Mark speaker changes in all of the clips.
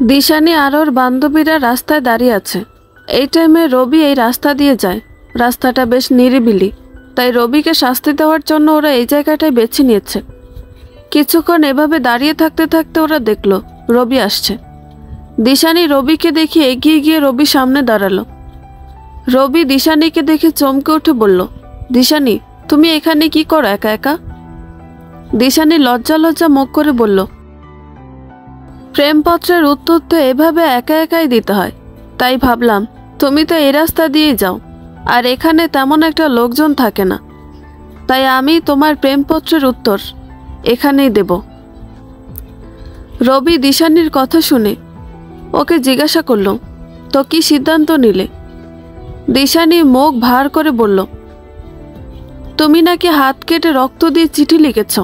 Speaker 1: দিশানি আর ওর বান্ধবীরা রাস্তায় দাঁড়িয়ে আছে। এই টাইমে রবি এই রাস্তা দিয়ে যায়। রাস্তাটা বেশ নিরিবিলি, তাই রবিকে শাস্তি দেওয়ার জন্য ওরা এই জায়গাটায় বেছে নিয়েছে। কিছুক্ষণ এভাবে দাঁড়িয়ে থাকতে থাকতে ওরা দেখল রবি আসছে। দিশানি রবিকে দেখে এগিয়ে গিয়ে রবির সামনে দাঁড়ালো। রবি দিশানিকে দেখে চমকে উঠে বলল, দিশানি, তুমি এখানে কি করো একা একা? দিশানি লজ্জা লজ্জা মুখ করে বলল, প্রেমপত্রের উত্তর তো এভাবে একা একাই দিতে হয়, তাই ভাবলাম তুমি তো এই রাস্তা দিয়েই যাও, আর এখানে তেমন একটা লোকজন থাকে না, তাই আমি তোমার প্রেমপত্রের উত্তর এখানেই দেব। রবি দিশানির কথা শুনে ওকে জিজ্ঞাসা করল, তো কি সিদ্ধান্ত নিলে? দিশানি মুখ ভার করে বলল, তুমি নাকি হাত কেটে রক্ত দিয়ে চিঠি লিখেছ।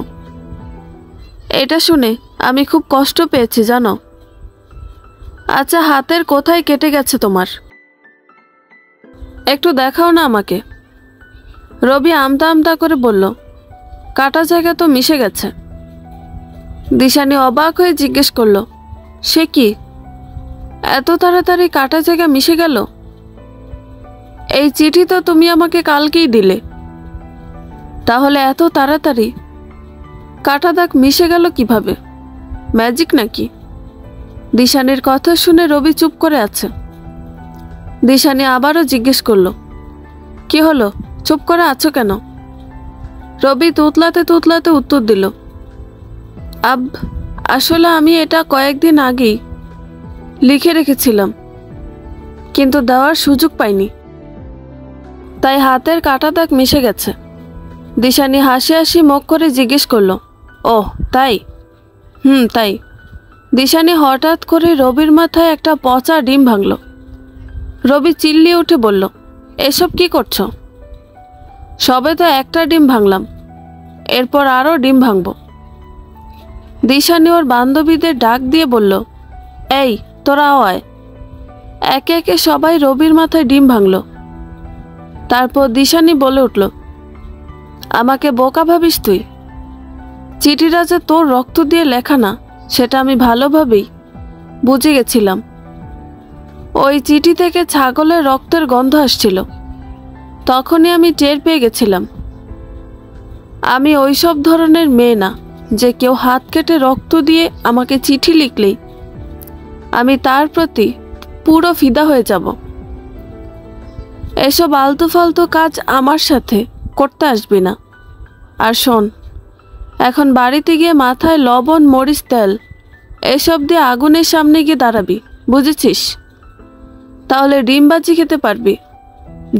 Speaker 1: এটা শুনে আমি খুব কষ্ট পেয়েছি জানো। আচ্ছা, হাতের কোথায় কেটে গেছে তোমার? একটু দেখাও না আমাকে। রবি আমতা আমতা করে বলল, কাটা জায়গা তো মিশে গেছে। দিশানি অবাক হয়ে জিজ্ঞেস করল, সে কি, এত তাড়াতাড়ি কাটা জায়গা মিশে গেল? এই চিঠি তো তুমি আমাকে কালকেই দিলে, তাহলে এত তাড়াতাড়ি কাটা দাগ মিশে গেল কিভাবে? ম্যাজিক নাকি? দিশানির কথা শুনে রবি চুপ করে আছে। দিশানি আবারও জিজ্ঞেস করল, কি হলো, চুপ করে আছো কেন? রবি তুতলাতে তুতলাতে উত্তর দিল, আসলে আমি এটা কয়েকদিন আগেই লিখে রেখেছিলাম, কিন্তু দেওয়ার সুযোগ পাইনি, তাই হাতের কাটা দাগ মিশে গেছে। দিশানি হাসি হাসি মুখ করে জিজ্ঞেস করল, ওহ তাই? তাই। দিশানি হঠাৎ করে রবির মাথায় একটা পচা ডিম ভাঙল। রবি চিল্লিয়ে উঠে বলল, এসব কি করছো? সবে তো একটা ডিম ভাঙলাম, এরপর আরও ডিম ভাঙব। দিশানি ওর বান্ধবীদের ডাক দিয়ে বলল, এই তোরা আয়। একে একে সবাই রবির মাথায় ডিম ভাঙল। তারপর দিশানি বলে উঠল, আমাকে বোকা ভাবিস তুই? চিঠিটা যে তোর রক্ত দিয়ে লেখা না, সেটা আমি ভালোভাবেই বুঝে গেছিলাম। ওই চিঠি থেকে ছাগলের রক্তের গন্ধ আসছিল, তখনই আমি টের পেয়ে গেছিলাম। আমি ওইসব ধরনের মেয়ে না যে কেউ হাত কেটে রক্ত দিয়ে আমাকে চিঠি লিখলেই আমি তার প্রতি পুরো ফিদা হয়ে যাব। এসব আলতু ফালতু কাজ আমার সাথে করতে আসবি না। আর শোন, এখন বাড়িতে গিয়ে মাথায় লবণ, মরিচ, তেল এসব দিয়ে আগুনের সামনে গিয়ে দাঁড়াবি, বুঝেছিস? তাহলে ডিমবাজি খেতে পারবি।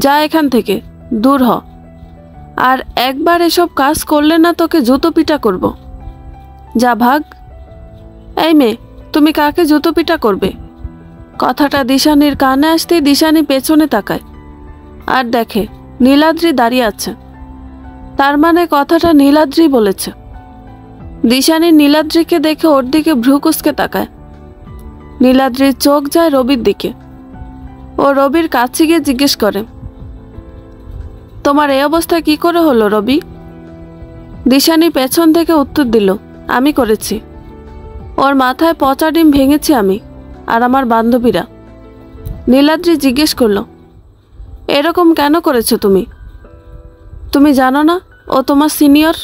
Speaker 1: যা এখান থেকে, দূর হ। আর একবার এসব কাজ করলে না তোকে জুতো পিটা করব। যা ভাগ। এই মেয়ে, তুমি কাকে জুতো পিটা করবে? কথাটা দিশানির কানে আসতেই দিশানি পেছনে তাকায় আর দেখে নীলাদ্রি দাঁড়িয়ে আছে। তার মানে কথাটা নীলাদ্রি বলেছে। দিশানি নীলাদ্রিকে দেখে ওর দিকে ভ্রু কুঁচকে তাকায়। নীলাদ্রির চোখ যায় রবির দিকে। ও রবির কাছে গিয়ে জিজ্ঞেস করে, তোমার এই অবস্থা কি করে হলো রবি? দিশানি পেছন থেকে উত্তর দিল, আমি করেছি। ওর মাথায় পচা ডিম ভেঙেছি আমি আর আমার বান্ধবীরা। নীলাদ্রি জিজ্ঞেস করল, এরকম কেন করেছো তুমি? তুমি জানো না ও তোমার সিনিয়র?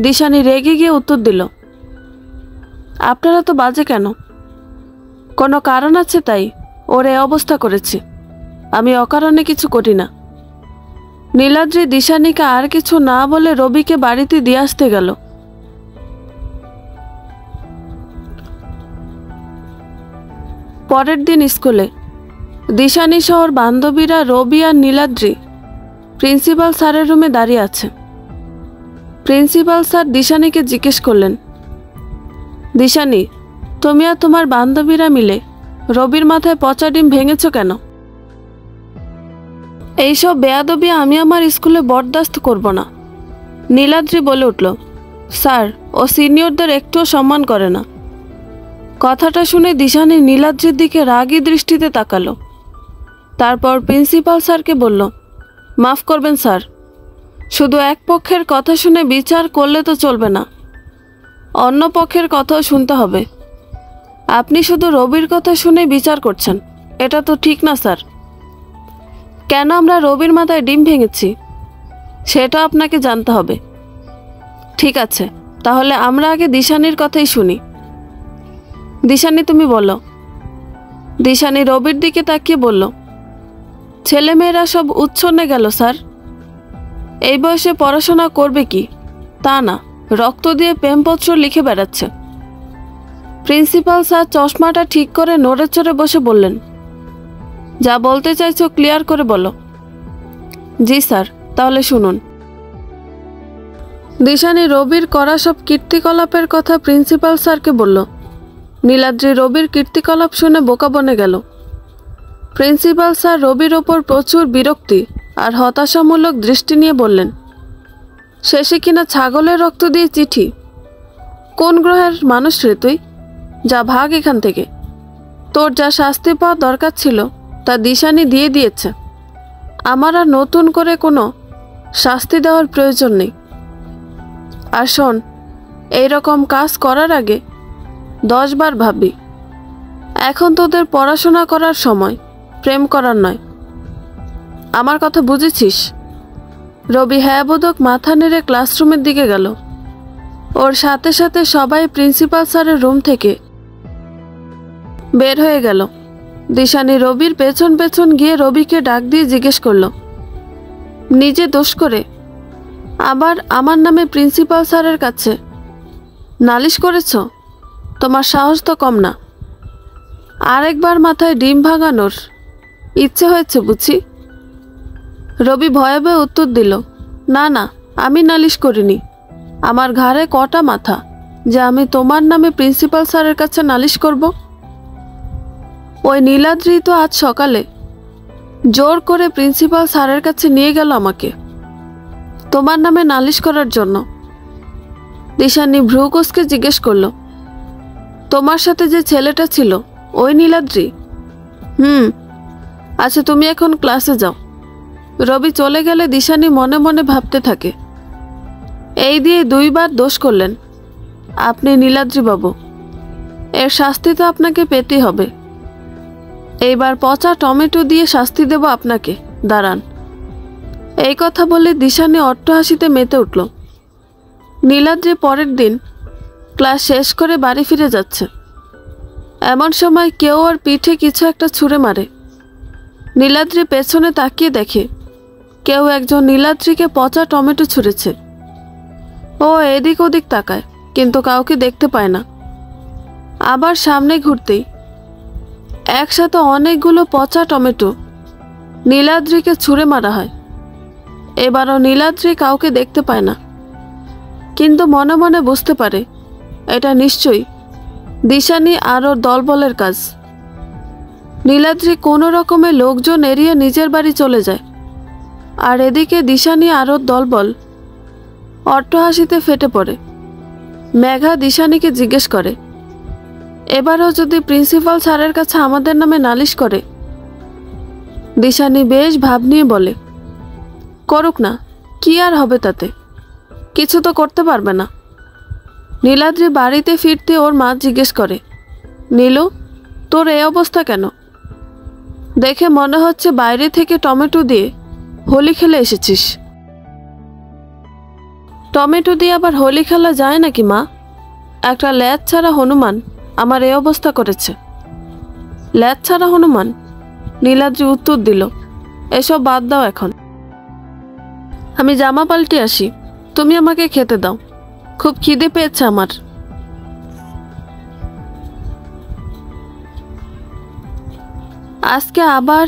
Speaker 1: দিশানি রেগে গিয়ে উত্তর দিল, আপনারা তো বাজে কেন? কোনো কারণ আছে তাই ওর এই অবস্থা করেছি, আমি অকারণে কিছু করি না। নীলাদ্রি দিশানিকে আর কিছু না বলে রবিকে বাড়িতে দিয়ে আসতে গেল। পরের দিন স্কুলে দিশানি সহ বান্ধবীরা রবি আর নীলাদ্রি প্রিন্সিপাল স্যারের রুমে দাঁড়িয়ে আছে। প্রিন্সিপাল স্যার দিশানিকে জিজ্ঞেস করলেন, দিশানি, তুমি আর তোমার বান্ধবীরা মিলে রবির মাথায় পচা ডিম ভেঙেছ কেন? এইসব বেয়াদবি আমি আমার স্কুলে বরদাস্ত করব না। নীলাদ্রি বলে উঠল, স্যার, ও সিনিয়রদের একটুও সম্মান করে না। কথাটা শুনে দিশানি নীলাদ্রির দিকে রাগী দৃষ্টিতে তাকালো। তারপর প্রিন্সিপাল স্যারকে বলল, মাফ করবেন স্যার, শুধু এক পক্ষের কথা শুনে বিচার করলে তো চলবে না, অন্য পক্ষের কথাও শুনতে হবে। আপনি শুধু রবির কথা শুনে বিচার করছেন, এটা তো ঠিক না স্যার। কেন আমরা রবির মাথায় ডিম ভেঙেছি সেটা আপনাকে জানতে হবে। ঠিক আছে, তাহলে আমরা আগে দিশানির কথাই শুনি। দিশানি, তুমি বলো। দিশানি রবির দিকে তাকিয়ে বলল, ছেলেমেয়েরা সব উচ্ছন্নে গেল স্যার। এই বয়সে পড়াশোনা করবে কি তা না, রক্ত দিয়ে প্রেমপত্র লিখে বেড়াচ্ছে। প্রিন্সিপাল স্যার চশমাটা ঠিক করে নড়ে চড়ে বসে বললেন, যা বলতে চাইছো ক্লিয়ার করে বলো। জি স্যার, তাহলে শুনুন। দিশানি রবির করা সব কীর্তিকলাপের কথা প্রিন্সিপাল স্যারকে বলল। নীলাদ্রি রবির কীর্তিকলাপ শুনে বোকা বনে গেল। প্রিন্সিপাল স্যার রবির ওপর প্রচুর বিরক্তি আর হতাশামূলক দৃষ্টি নিয়ে বললেন, শেষে কিনা ছাগলের রক্ত দিয়ে চিঠি? কোন গ্রহের মানুষ রে তুই? যা ভাগ এখান থেকে। তোর যা শাস্তি পাওয়া দরকার ছিল তা দিশানি দিয়ে দিয়েছে। আমার আর নতুন করে কোনো শাস্তি দেওয়ার প্রয়োজন নেই। আর শোন, এইরকম কাজ করার আগে 10 বার ভাববি। এখন তোদের পড়াশোনা করার সময়, প্রেম করার নয়। আমার কথা বুঝেছিস? রবি হ্যাঁবোধক মাথা নেড়ে ক্লাসরুমের দিকে গেল। ওর সাথে সাথে সবাই প্রিন্সিপাল স্যারের রুম থেকে বের হয়ে গেল। দিশানি রবির পেছন পেছন গিয়ে রবিকে ডাক দিয়ে জিজ্ঞেস করল, নিজে দোষ করে আবার আমার নামে প্রিন্সিপাল স্যারের কাছে নালিশ করেছ? তোমার সাহস তো কম না। আরেকবার মাথায় ডিম ভাঙানোর ইচ্ছে হয়েছে বুঝি? রবি ভয়ে ভয়ে উত্তর দিল, না না, আমি নালিশ করিনি। আমার ঘাড়ে কটা মাথা যে আমি তোমার নামে প্রিন্সিপাল স্যারের কাছে নালিশ করব? ওই নীলাদ্রি তো আজ সকালে জোর করে প্রিন্সিপাল স্যারের কাছে নিয়ে গেল আমাকে তোমার নামে নালিশ করার জন্য। দিশানি ভ্রুকুঁচকে জিজ্ঞেস করল, তোমার সাথে যে ছেলেটা ছিল ওই নীলাদ্রি? আচ্ছা, তুমি এখন ক্লাসে যাও। রবি চলে গেলে দিশানি মনে মনে ভাবতে থাকে, এই দিয়ে 2 বার দোষ করলেন আপনি নীলাদ্রি বাবু। এর শাস্তি তো আপনাকে পেতেই হবে। এইবার পচা টমেটো দিয়ে শাস্তি দেব আপনাকে, দাঁড়ান। এই কথা বলে দিশানি অট্টহাসিতে মেতে উঠল। নীলাদ্রি পরের দিন ক্লাস শেষ করে বাড়ি ফিরে যাচ্ছে। এমন সময় কেউ ওর পিঠে কিছু একটা ছুঁড়ে মারে। নীলাদ্রি পেছনে তাকিয়ে দেখে কেউ একজন নীলাদ্রিকে পচা টমেটো ছুঁড়েছে। ও এদিক ওদিক তাকায়, কিন্তু কাউকে দেখতে পায় না। আবার সামনে ঘুরতেই একসাথে অনেকগুলো পচা টমেটো নীলাদ্রিকে ছুঁড়ে মারা হয়। এবারও নীলাদ্রি কাউকে দেখতে পায় না, কিন্তু মনে মনে বুঝতে পারে এটা নিশ্চয়ই দিশানি আর ওর দলবলের কাজ। নীলাদ্রি কোনো রকমে লোকজন এড়িয়ে নিজের বাড়ি চলে যায়। আর এদিকে দিশানি আর ওর দলবল অট্টহাসিতে ফেটে পড়ে। মেঘা দিশানিকে জিজ্ঞেস করে, এবারও যদি প্রিন্সিপাল স্যারের কাছে আমাদের নামে নালিশ করে? দিশানি বেশ ভাব নিয়ে বলে, করুক না, কি আর হবে তাতে? কিছু তো করতে পারবে না। নীলাদ্রি বাড়িতে ফিরতে ওর মা জিজ্ঞেস করে, নীলু, তোর এই অবস্থা কেন? দেখে মনে হচ্ছে বাইরে থেকে টমেটো দিয়ে হোলি খেলে এসেছিস। টমেটো দিয়ে আবার হোলি খেলা যায় নাকি মা? একটা ল্যাজ ছাড়া হনুমান আমার এই অবস্থা করেছে। ল্যাজ ছাড়া হনুমান? নীলাদ্রি উত্তর দিল, এসব বাদ দাও এখন। আমি জামা পাল্টে আসি, তুমি আমাকে খেতে দাও, খুব খিদে পেয়েছে আমার। আজকে আবার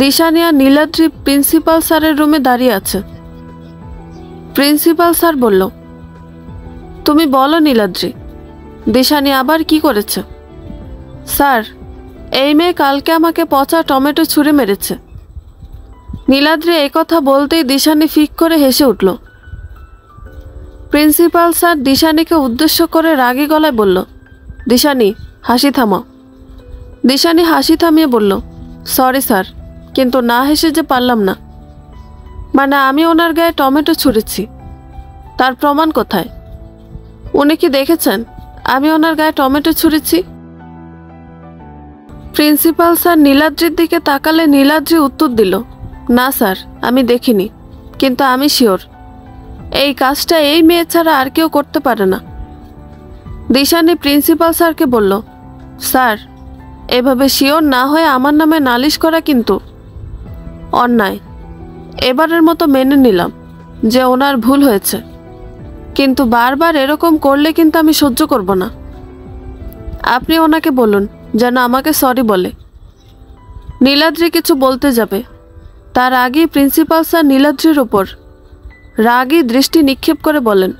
Speaker 1: দিশানি আর নীলাদ্রি প্রিন্সিপাল স্যারের রুমে দাঁড়িয়ে আছে। প্রিন্সিপাল স্যার বলল, তুমি বলো নীলাদ্রি, দিশানি আবার কি করেছে? স্যার, এই মেয়ে কালকে আমাকে পচা টমেটো ছুঁড়ে মেরেছে। নীলাদ্রি এই কথা বলতেই দিশানি ফিক করে হেসে উঠল। প্রিন্সিপাল স্যার দিশানিকে উদ্দেশ্য করে রাগী গলায় বলল, দিশানি, হাসি থামাও। দিশানি হাসি থামিয়ে বলল, সরি স্যার, কিন্তু না হেসে যে পারলাম না। মানে আমি ওনার গায়ে টমেটো ছুঁড়েছি, তার প্রমাণ কোথায়? উনি কি দেখেছেন আমি ওনার গায়ে টমেটো ছুঁড়েছি? প্রিন্সিপাল স্যার নীলাদ্রির দিকে তাকালে নীলাদ্রি উত্তর দিল, না স্যার, আমি দেখিনি, কিন্তু আমি শিওর এই কাজটা এই মেয়ে ছাড়া আর কেউ করতে পারে না। দিশানি প্রিন্সিপাল স্যারকে বলল, স্যার, এভাবে শিওর না হয়ে আমার নামে নালিশ করা কিন্তু অন্যায়। এবারের মতো মেনে নিলাম যে ওনার ভুল হয়েছে, কিন্তু বারবার এরকম করলে কিন্তু আমি সহ্য করব না। আপনি ওনাকে বলুন যেন আমাকে সরি বলে। নীলাদ্রি কিছু বলতে যাবে, তার আগেই প্রিন্সিপাল স্যার নীলাদ্রির ওপর রাগী দৃষ্টি নিক্ষেপ করে বলেন,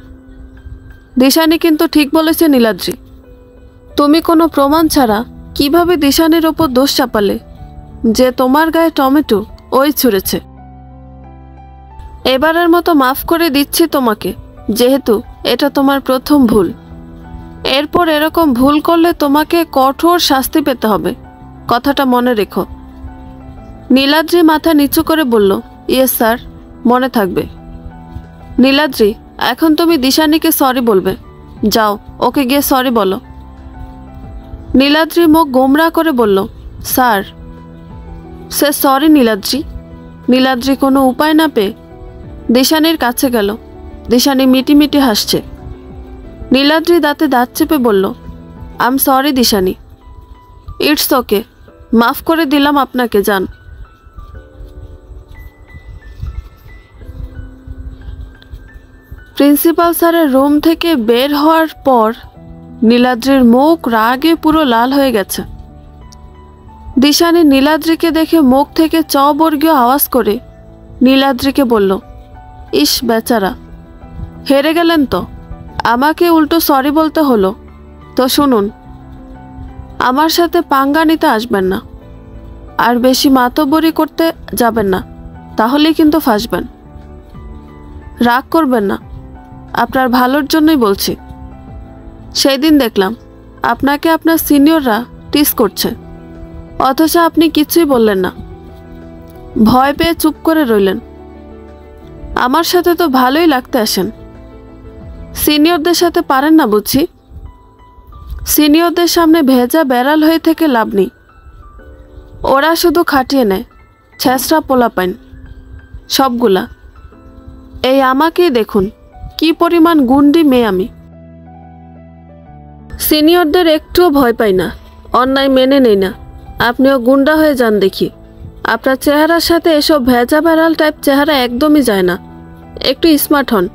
Speaker 1: দিশানি কিন্তু ঠিক বলেছে নীলাদ্রি, তুমি কোনো প্রমাণ ছাড়া কিভাবে দিশানির ওপর দোষ চাপালে যে তোমার গায়ে টমেটো ওই ছুঁড়েছে। এবারের মতো মাফ করে দিচ্ছি তোমাকে, যেহেতু এটা তোমার প্রথম ভুল। এরপর এরকম ভুল করলে তোমাকে কঠোর শাস্তি পেতে হবে, কথাটা মনে রেখো। নীলাদ্রি মাথা নিচু করে বলল, ইয়েস স্যার, মনে থাকবে। নীলাদ্রি, এখন তুমি দিশানিকে সরি বলবে, যাও ওকে গিয়ে সরি বলো। নীলাদ্রি মুখ গোমরা করে বলল, sir. Say sorry Niladri. Niladri কোনো উপায় না পেয়ে দিশানির কাছে গেল। দিশানি মিটিমিটি হাসছে। নীলাদ্রি দাঁতে দাঁত চেপে বলল, I am sorry Dishani, it's okay, মাফ করে দিলাম আপনাকে, যান। প্রিন্সিপাল স্যারের রুম থেকে বের হওয়ার পর নীলাদ্রির মুখ রাগে পুরো লাল হয়ে গেছে। দিশানি নীলাদ্রিকে দেখে মুখ থেকে চ বর্গীয় আওয়াজ করে নীলাদ্রিকে বলল, ইস বেচারা, হেরে গেলেন তো, আমাকে উল্টো সরি বলতে হলো। তো শুনুন, আমার সাথে পাঙ্গা নিতে আসবেন না, আর বেশি মাতব্বরি করতে যাবেন না, তাহলেই কিন্তু ফাঁসবেন। রাগ করবেন না, আপনার ভালোর জন্যই বলছি। সেই দিন দেখলাম আপনাকে আপনার সিনিয়ররা টিস করছে, অথচ আপনি কিছুই বললেন না, ভয় পেয়ে চুপ করে রইলেন। আমার সাথে তো ভালোই লাগতে আসেন, সিনিয়রদের সাথে পারেন না বুঝি। সিনিয়রদের সামনে ভেজা বেড়াল হয়ে থেকে লাভ নেই, ওরা শুধু খাটিয়ে নেয়, ছেঁচড়া পোলাপাইন সবগুলা। এই আমাকেই দেখুন, কি পরিমাণ গুন্ডি মেয়ে আমি। সিনিয়রদের একটুও ভয় পাই না, অন্যায় মেনে নেই না। আপনিও গুন্ডা হয়ে যান দেখি, আপনার চেহারার সাথে এসব ভেজা বেড়াল টাইপ চেহারা একদমই যায় না, একটু স্মার্ট হন।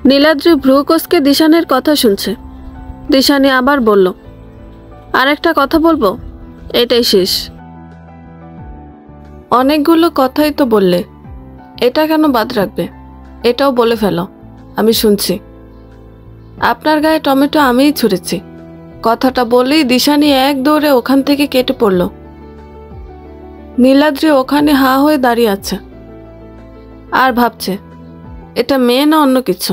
Speaker 1: নীলাদ্রি ভ্রুকোসকে দিশানের কথা শুনছে। দিশানি আবার বলল, আর একটা কথা বলবো, এটাই শেষ। অনেকগুলো কথাই তো বললে, এটা কেন বাদ রাখবে? এটাও বলে ফেলো, আমি শুনছি। আপনার গায়ে টমেটো আমিই ছুঁড়েছি, কথাটা বলেই দিশানি এক দৌড়ে ওখান থেকে কেটে পড়ল। নীলাদ্রি ওখানে হাঁ হয়ে দাঁড়িয়ে আছে আর ভাবছে এটা মেয়ে না অন্য কিছু।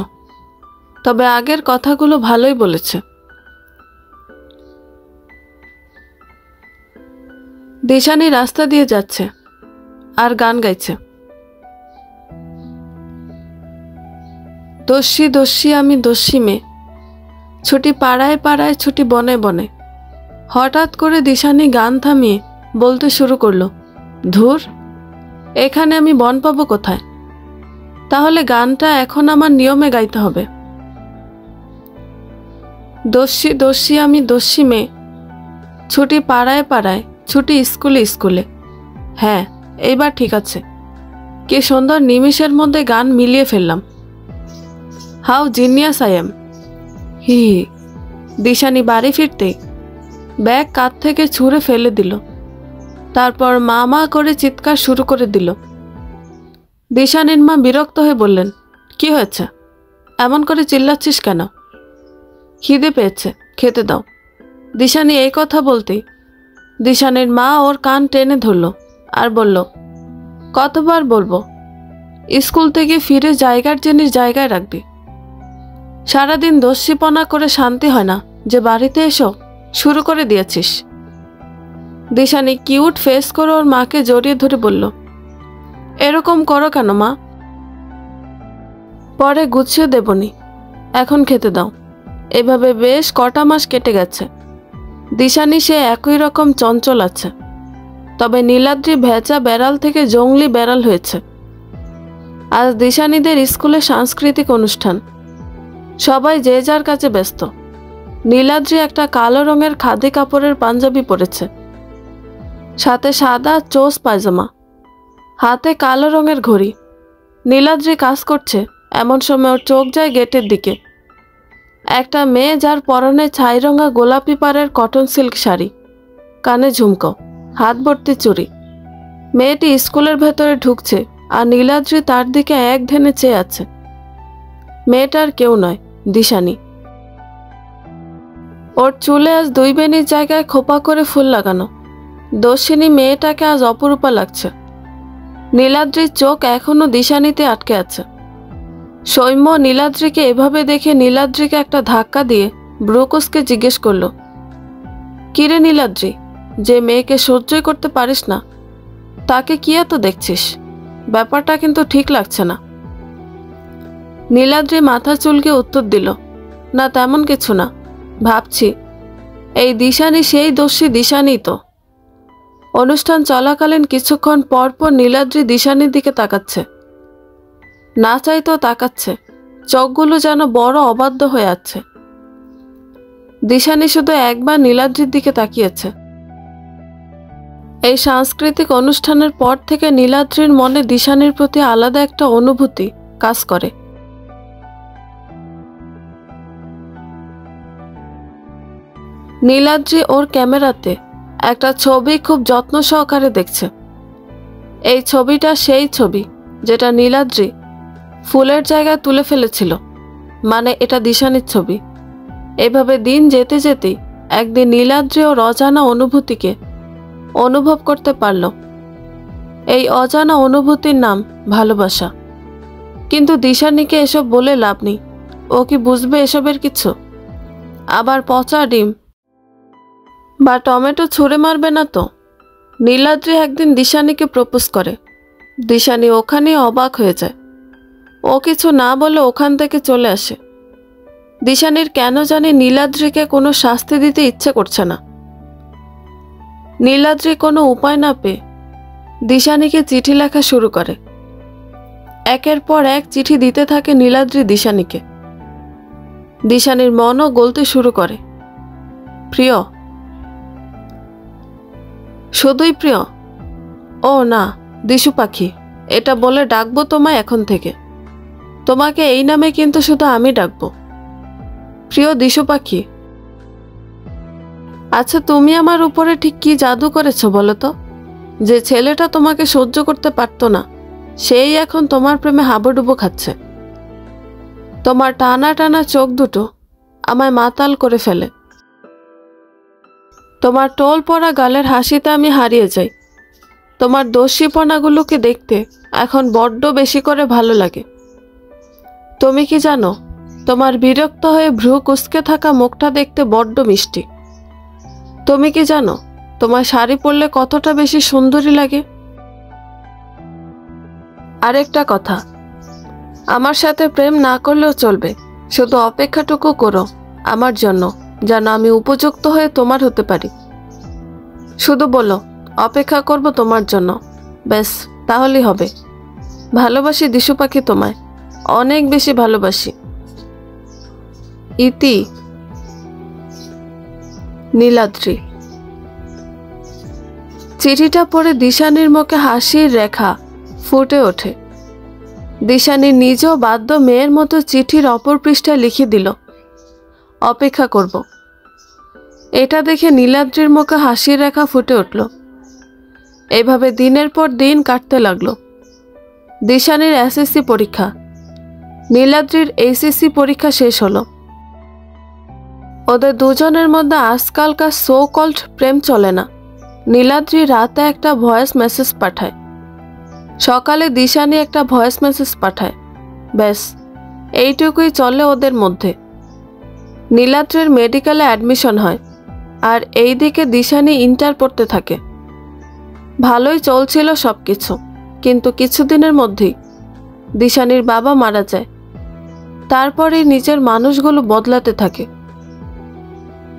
Speaker 1: তবে আগের কথাগুলো ভালোই বলেছে। দিশানি রাস্তা দিয়ে যাচ্ছে আর গান গাইছে, দস্যি দস্যি আমি দস্যি মেয়ে, ছুটি পাড়ায় পাড়ায় ছুটি বনে বনে। হঠাৎ করে দিশানি গান থামিয়ে বলতে শুরু করলো, ধুর, এখানে আমি বন পাবো কোথায়? তাহলে গানটা এখন আমার নিয়মে গাইতে হবে। দস্যি দস্যি আমি দস্যি মেয়ে, ছুটি পাড়ায় পাড়ায় ছুটি স্কুলে স্কুলে। হ্যাঁ, এইবার ঠিক আছে, কি সুন্দর নিমিষের মধ্যে গান মিলিয়ে ফেললাম। How genius I am. হি হি। দিশানি বাড়ি ফিরতেই ব্যাগ কাঁধ থেকে ছুঁড়ে ফেলে দিল, তারপর মা মা করে চিৎকার শুরু করে দিল। দিশানির মা বিরক্ত হয়ে বললেন, কি হয়েছে, এমন করে চিল্লাচ্ছিস কেন? খিদে পেয়েছে, খেতে দাও। দিশানি এই কথা বলতেই দিশানির মা ওর কান টেনে ধরল আর বলল, কতবার বলবো স্কুল থেকে ফিরে জায়গার জিনিস জায়গায় রাখবি? সারাদিন দস্যিপনা করে শান্তি হয় না যে বাড়িতে এসো শুরু করে দিয়েছিস। দিশানি কিউট ফেস করে ওর মাকে জড়িয়ে ধরে বলল, এরকম করো কেন মা? পরে গুছিয়ে দেবনি, এখন খেতে দাও। এভাবে বেশ কটা মাস কেটে গেছে। দিশানি সে একই রকম চঞ্চল আছে, তবে নীলাদ্রি ভেজা বেড়াল থেকে জংলি বেড়াল হয়েছে। আজ দিশানিদের স্কুলে সাংস্কৃতিক অনুষ্ঠান, সবাই যে যার কাছে ব্যস্ত। নীলাদ্রি একটা কালো রঙের খাদি কাপড়ের পাঞ্জাবি পরেছে, সাথে সাদা চোস পায়জামা, হাতে কালো রঙের ঘড়ি। নীলাদ্রি কাজ করছে, এমন সময় ওর চোখ যায় গেটের দিকে। একটা মেয়ে, যার পরনে ছাইরঙা গোলাপি পাড়ের কটন সিল্ক শাড়ি, কানে ঝুমকো, হাত ভর্তি চুড়ি। মেয়েটি স্কুলের ভেতরে ঢুকছে আর নীলাদ্রি তার দিকে এক ধ্যানে চেয়ে আছে। মেয়েটার কেউ নয়, দিশানি। ওর চুলে আজ 2 বেনির জায়গায় খোপা করে ফুল লাগানো। দর্শিনী মেয়েটাকে আজ অপরূপা লাগছে। নীলাদ্রির চোখ এখনো দিশানিতে আটকে আছে। সৌম্য নীলাদ্রিকে এভাবে দেখে নীলাদ্রিকে একটা ধাক্কা দিয়ে ব্রুকুসকে জিজ্ঞেস করল, কিরে নীলাদ্রি, যে মেয়েকে সহ্যই করতে পারিস না, তাকে কি এত দেখছিস? ব্যাপারটা কিন্তু ঠিক লাগছে না। নীলাদ্রি মাথা চুলকে উত্তর দিল, না তেমন কিছু না, ভাবছি এই দিশানি সেই দোষী দিশানি তো। অনুষ্ঠান চলাকালীন কিছুক্ষণ পর পর নীলাদ্রি দিশানির দিকে তাকাচ্ছে, না চাইতেও তাকাচ্ছে, চোখগুলো যেন বড় অবাধ্য হয়ে আছে। দিশানি শুধু একবার নীলাদ্রির দিকে তাকিয়েছে। এই সাংস্কৃতিক অনুষ্ঠানের পর থেকে নীলাদ্রির মনে দিশানির প্রতি আলাদা একটা অনুভূতি কাজ করে। নীলাদ্রি ওর ক্যামেরাতে একটা ছবি খুব যত্ন সহকারে দেখছে। এই ছবিটা সেই ছবি যেটা নীলাদ্রি ফুলের জায়গায় তুলে ফেলেছিল, মানে এটা দিশানির ছবি। এভাবে দিন যেতে যেতেই একদিন নীলাদ্রি ওর অজানা অনুভূতিকে অনুভব করতে পারল। এই অজানা অনুভূতির নাম ভালোবাসা। কিন্তু দিশানিকে এসব বলে লাভ নেই, ও কি বুঝবে এসবের কিছু? আবার পচা ডিম বা টমেটো ছুঁড়ে মারবে না তো? নীলাদ্রি একদিন দিশানিকে প্রপোজ করে। দিশানি ওখানেই অবাক হয়ে যায়। ও কিছু না বলে ওখান থেকে চলে আসে। দিশানির কেন জানি নীলাদ্রিকে কোনো শাস্তি দিতে ইচ্ছে করছে না। নীলাদ্রি কোনো উপায় না পেয়ে দিশানিকে চিঠি লেখা শুরু করে। একের পর এক চিঠি দিতে থাকে নীলাদ্রি দিশানিকে। দিশানির মনও গলতে শুরু করে। প্রিয়, শুধুই প্রিয়? ও না, দিশু পাখি, এটা বলে ডাকবো তোমায় এখন থেকে। তোমাকে এই নামে কিন্তু শুধু আমি ডাকবো, প্রিয় দিশু পাখি। আচ্ছা, তুমি আমার উপরে ঠিক কি জাদু করেছো বলো তো? যে ছেলেটা তোমাকে সহ্য করতে পারতো না, সেই এখন তোমার প্রেমে হাবুডুবু খাচ্ছে। তোমার টানা টানা চোখ দুটো আমায় মাতাল করে ফেলে। তোমার টোল পড়া গালের হাসিতে আমি হারিয়ে যাই। তোমার দোষীপনাগুলোকে দেখতে এখন বড্ড বেশি করে ভালো লাগে। তুমি কি জানো, তোমার বিরক্ত হয়ে ভ্রু কুঁচকে থাকা মুখটা দেখতে বড্ড মিষ্টি। তুমি কি জানো, তোমার শাড়ি পরলে কতটা বেশি সুন্দরী লাগে। আরেকটা কথা, আমার সাথে প্রেম না করলেও চলবে, শুধু অপেক্ষাটুকু করো আমার জন্য, যেন আমি উপযুক্ত হয়ে তোমার হতে পারি। শুধু বলো, অপেক্ষা করব তোমার জন্য, ব্যাস, তাহলেই হবে। ভালোবাসি দিশু পাখি, তোমায় অনেক বেশি ভালোবাসি। ইতি, নীলাদ্রি। চিঠিটা পড়ে দিশানির মুখে হাসির রেখা ফুটে ওঠে। দিশানি নিজেও বাধ্য মেয়ের মতো চিঠির অপর পৃষ্ঠায় লিখে দিল, অপেক্ষা করব। এটা দেখে নীলাদ্রির মুখে হাসির রেখা ফুটে উঠল। এভাবে দিনের পর দিন কাটতে লাগলো। দিশানির এসএসসি পরীক্ষা, নীলাদ্রির এইচএসসি পরীক্ষা শেষ হলো। ওদের দুজনের মধ্যে আজকালকার সো কল্ড প্রেম চলে না। নীলাদ্রি রাতে একটা ভয়েস মেসেজ পাঠায়, সকালে দিশানি একটা ভয়েস মেসেজ পাঠায়, ব্যাস এইটুকুই চলে ওদের মধ্যে। নীলাদ্রির মেডিকেলে অ্যাডমিশন হয়, আর এইদিকে দিশানি ইন্টার পড়তে থাকে। ভালোই চলছিল সব কিছু, কিন্তু কিছুদিনের মধ্যেই দিশানির বাবা মারা যায়। তারপরেই নিজের মানুষগুলো বদলাতে থাকে।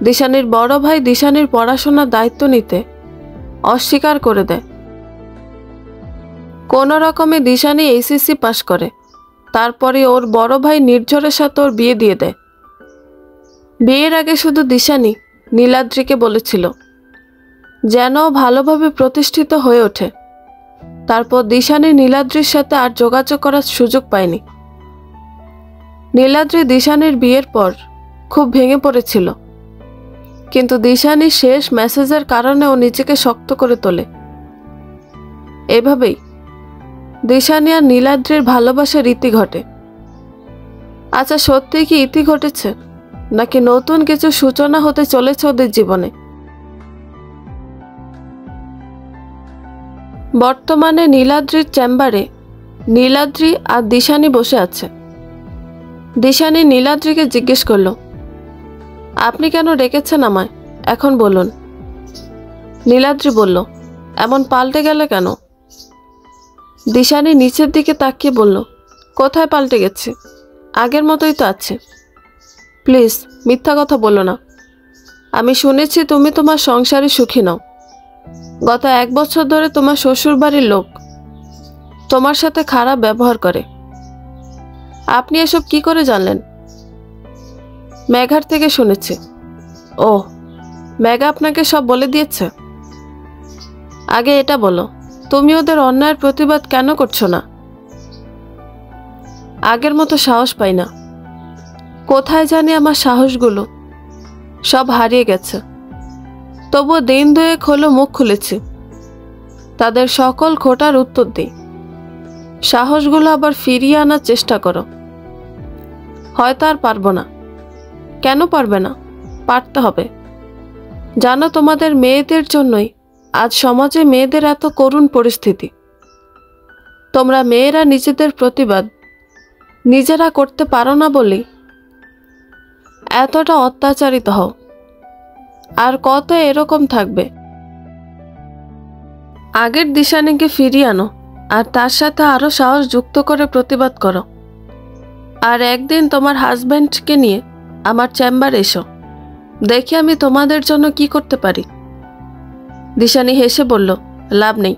Speaker 1: দিশানির বড় ভাই দিশানির পড়াশোনার দায়িত্ব নিতে অস্বীকার করে দেয়। কোনো রকমে দিশানি এইচএসসি পাশ করে, তারপরে ওর বড় ভাই নির্ঝরের সাথে ওর বিয়ে দিয়ে দেয়। বিয়ের আগে শুধু দিশানি নীলাদ্রিকে বলেছিল যেন ভালোভাবে প্রতিষ্ঠিত হয়ে ওঠে। তারপর দিশানি নীলাদ্রির সাথে আর যোগাযোগ করার সুযোগ পায়নি। নীলাদ্রি দিশানির বিয়ের পর খুব ভেঙে পড়েছিল, কিন্তু দিশানির শেষ মেসেজের কারণে ও নিজেকে শক্ত করে তোলে। এভাবেই দিশানি আর নীলাদ্রির ভালোবাসার ইতি ঘটে। আচ্ছা, সত্যি কি ইতি ঘটেছে, নাকি নতুন কিছু সূচনা হতে চলেছে ওদের জীবনে? বর্তমানে নীলাদ্রির চেম্বারে নীলাদ্রি আর দিশানি বসে আছে। দিশানি নীলাদ্রিকে জিজ্ঞেস করল, আপনি কেন ডেকেছেন আমায়, এখন বলুন। নীলাদ্রি বলল, এমন পাল্টে গেলে কেন? দিশানি নিচের দিকে তাকিয়ে বলল, কোথায় পাল্টে গেছে, আগের মতোই তো আছে। প্লিজ মিথ্যা কথা বলো না। আমি শুনেছি তুমি তোমার সংসারে সুখী নও। গত 1 বছর ধরে তোমার শ্বশুর বাড়ির লোক তোমার সাথে খারাপ ব্যবহার করে। আপনি এসব কি করে জানলেন? মেঘার থেকে শুনেছি। ও, মেঘা আপনাকে সব বলে দিয়েছে? আগে এটা বলো, তুমি ওদের অন্যায়ের প্রতিবাদ কেন করছো না? আগের মতো সাহস পাই না। কোথায় জানি আমার সাহসগুলো সব হারিয়ে গেছে। তবুও দিন 2 হলো মুখ খুলেছি, তাদের সকল খোঁটার উত্তর দিই। সাহসগুলো আবার ফিরিয়ে আনার চেষ্টা করো। হয়তো আর পারবো না। কেন পারবে না? পারতে হবে। জানো, তোমাদের মেয়েদের জন্যই আজ সমাজে মেয়েদের এত করুণ পরিস্থিতি। তোমরা মেয়েরা নিজেদের প্রতিবাদ নিজেরা করতে পারো না বলেই এতটা অত্যাচারিত হও। আর কত এরকম থাকবে? আগের দিশানিকে ফিরিয়ে আনো, আর তার সাথে আরো সাহস যুক্ত করে প্রতিবাদ করো। আর একদিন তোমার হাজব্যান্ডকে নিয়ে আমার চেম্বারে এসো, দেখি আমি তোমাদের জন্য কি করতে পারি। দিশানি হেসে বলল, লাভ নেই,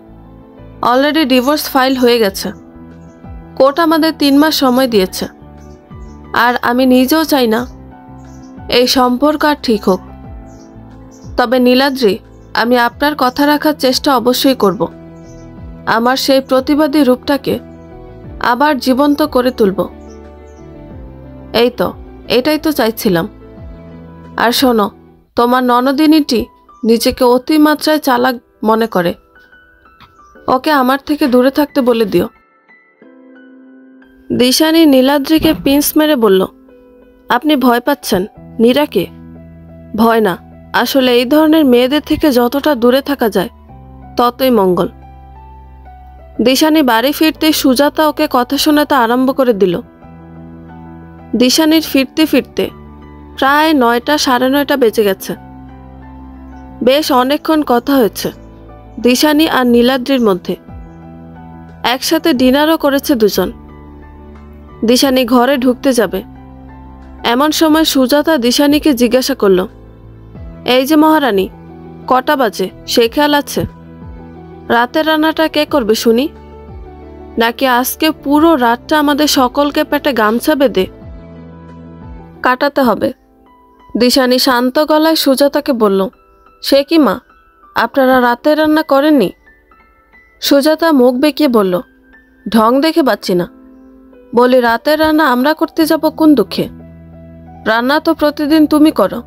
Speaker 1: অলরেডি ডিভোর্স ফাইল হয়ে গেছে। কোর্ট আমাদের 3 মাস সময় দিয়েছে, আর আমি নিজেও চাই না এই সম্পর্ক আর ঠিক হোক। তবে নীলাদ্রি, আমি আপনার কথা রাখার চেষ্টা অবশ্যই করব। আমার সেই প্রতিবাদী রূপটাকে আবার জীবন্ত করে তুলব। এই তো, এটাই তো চাইছিলাম। আর শোনো, তোমার ননদিনীটি নিজেকে অতিমাত্রায় চালাক মনে করে। ওকে আমার থেকে দূরে থাকতে বলে দিও। দিশানি নীলাদ্রিকে পিঞ্চ মেরে বলল, আপনি ভয় পাচ্ছেন নীরাকে? ভয় না, আসলে এই ধরনের মেয়েদের থেকে যতটা দূরে থাকা যায় ততই মঙ্গল। দিশানি বাড়ি ফিরতে সুজাতা ওকে কথা শোনাতে আরম্ভ করে দিল। দিশানির ফিরতে ফিরতে প্রায় 9টা, 9:30 বেজে গেছে। বেশ অনেকক্ষণ কথা হয়েছে দিশানি আর নীলাদ্রির মধ্যে। একসাথে ডিনারও করেছে দুজন। দিশানি ঘরে ঢুকতে যাবে এমন সময় সুজাতা দিশানিকে জিজ্ঞাসা করল, এই যে মহারানী, কটা বাজে সে খেয়াল আছে? রাতের রান্নাটা কে করবে শুনি? নাকি আজকে পুরো রাতটা আমাদের সকলকে পেটে গামছা বেঁধে কাটাতে হবে? দিশানি শান্ত গলায় সুজাতাকে বলল, সে কি মা, আপনারা রাতের রান্না করেননি? সুজাতা মুখ বেঁকিয়ে বলল, ঢং দেখে পাচ্ছি না। বলি, রাতের রান্না আমরা করতে যাব কোন দুঃখে? রান্না তো প্রতিদিন তুমি করো।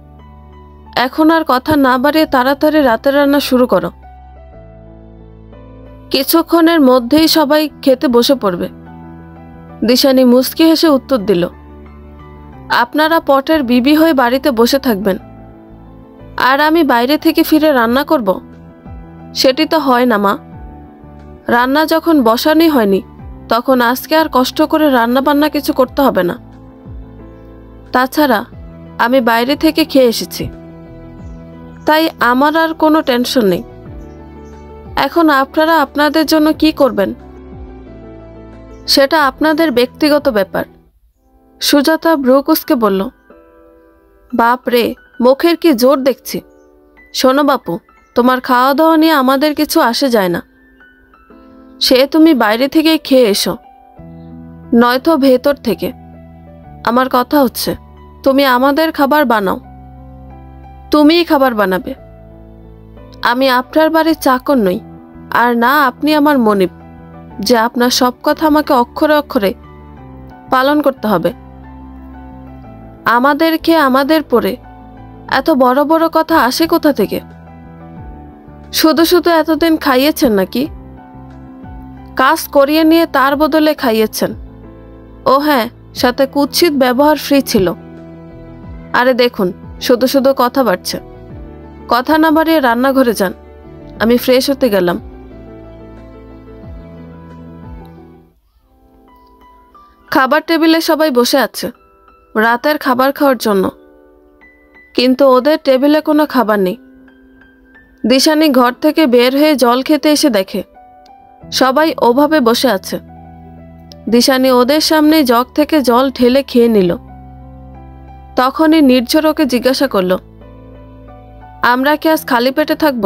Speaker 1: এখন আর কথা না বাড়িয়ে তাড়াতাড়ি রাতের রান্না শুরু করো। কিছুক্ষণের মধ্যেই সবাই খেতে বসে পড়বে। দিশানি মুচকি হেসে উত্তর দিল, আপনারা পটের বিবি হয়ে বাড়িতে বসে থাকবেন, আর আমি বাইরে থেকে ফিরে রান্না করব? সেটি তো হয় না মা। রান্না যখন বসানোই হয়নি, তখন আজকে আর কষ্ট করে রান্না বান্না কিছু করতে হবে না। তাছাড়া আমি বাইরে থেকে খেয়ে এসেছি, তাই আমার আর কোনো টেনশন নেই। এখন আপনারা আপনাদের জন্য কি করবেন সেটা আপনাদের ব্যক্তিগত ব্যাপার। সুজাতা ব্রুকুসকে বলল, বাপ রে, মুখের কি জোর দেখছি। শোনো বাপু, তোমার খাওয়া দাওয়া নিয়ে আমাদের কিছু আসে যায় না। সে তুমি বাইরে থেকে খেয়ে এসো, নয়তো ভেতর থেকে। আমার কথা হচ্ছে, তুমি আমাদের খাবার বানাও, তুমিই খাবার বানাবে। আমি আপনার বাড়ির চাকর নই, আর না আপনি আমার মনিব যে আপনার সব কথা আমাকে অক্ষরে অক্ষরে পালন করতে হবে। আমাদের খেয়ে আমাদের পরে এত বড় বড় কথা আসে কোথা থেকে? শুধু শুধু এতদিন খাইয়েছেন নাকি? কাজ করিয়ে নিয়ে তার বদলে খাইয়েছেন। ও হ্যাঁ, সাথে কুৎসিত ব্যবহার ফ্রি ছিল। আরে দেখুন, শুধু শুধু কথা বাড়ছে। কথা না বাড়িয়ে রান্নাঘরে যান, আমি ফ্রেশ হতে গেলাম। খাবার টেবিলে সবাই বসে আছে রাতের খাবার খাওয়ার জন্য, কিন্তু ওদের টেবিলে কোনো খাবার নেই। দিশানি ঘর থেকে বের হয়ে জল খেতে এসে দেখে সবাই ওভাবে বসে আছে। দিশানি ওদের সামনে জগ থেকে জল ঢেলে খেয়ে নিল। তখনই নির্ঝর ওকে জিজ্ঞাসা করল, আমরা কি আজ খালি পেটে থাকব?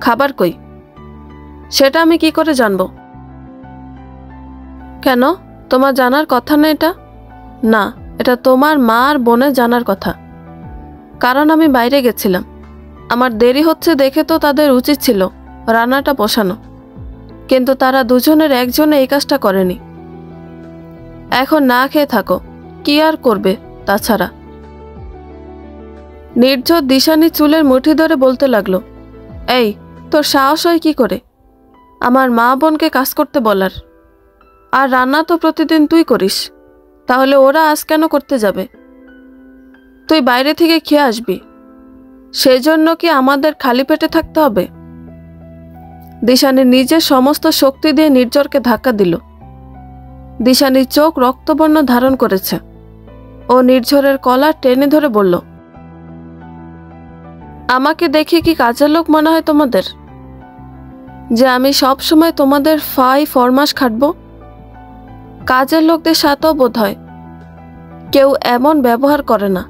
Speaker 1: খাবার কই? সেটা আমি কি করে জানব? কেন, তোমার জানার কথা না এটা? না, এটা তোমার মা আর বোনের জানার কথা। কারণ আমি বাইরে গেছিলাম, আমার দেরি হচ্ছে দেখে তো তাদের উচিত ছিল রান্নাটা বসানো, কিন্তু তারা দুজনের একজনে এই কাজটা করেনি। এখন না খেয়ে থাকো, কি আর করবে তাছাড়া। নির্ঝর দিশানি চুলের মুঠি ধরে বলতে লাগলো, এই, তোর সাহস হয় কি করে আমার মা বোনকে কাজ করতে বলার? আর রান্না তো প্রতিদিন তুই করিস, তাহলে ওরা আজ কেন করতে যাবে? তুই বাইরে থেকে খেয়ে আসবি, সেজন্য কি আমাদের খালি পেটে থাকতে হবে? দিশানি নিজের সমস্ত শক্তি দিয়ে নির্ঝরকে ধাক্কা দিল। দিশানির চোখ রক্তবর্ণ ধারণ করেছে। ও নির্ঝরের কলার টেনে ধরে বলল, আমাকে দেখে কি কাজের লোক মনে হয় তোমাদের, যে আমি সব সময় তোমাদের ফরমাস খাটব? কাজের লোকদের সাথেও বোধ হয় কেউ এমন ব্যবহার করে না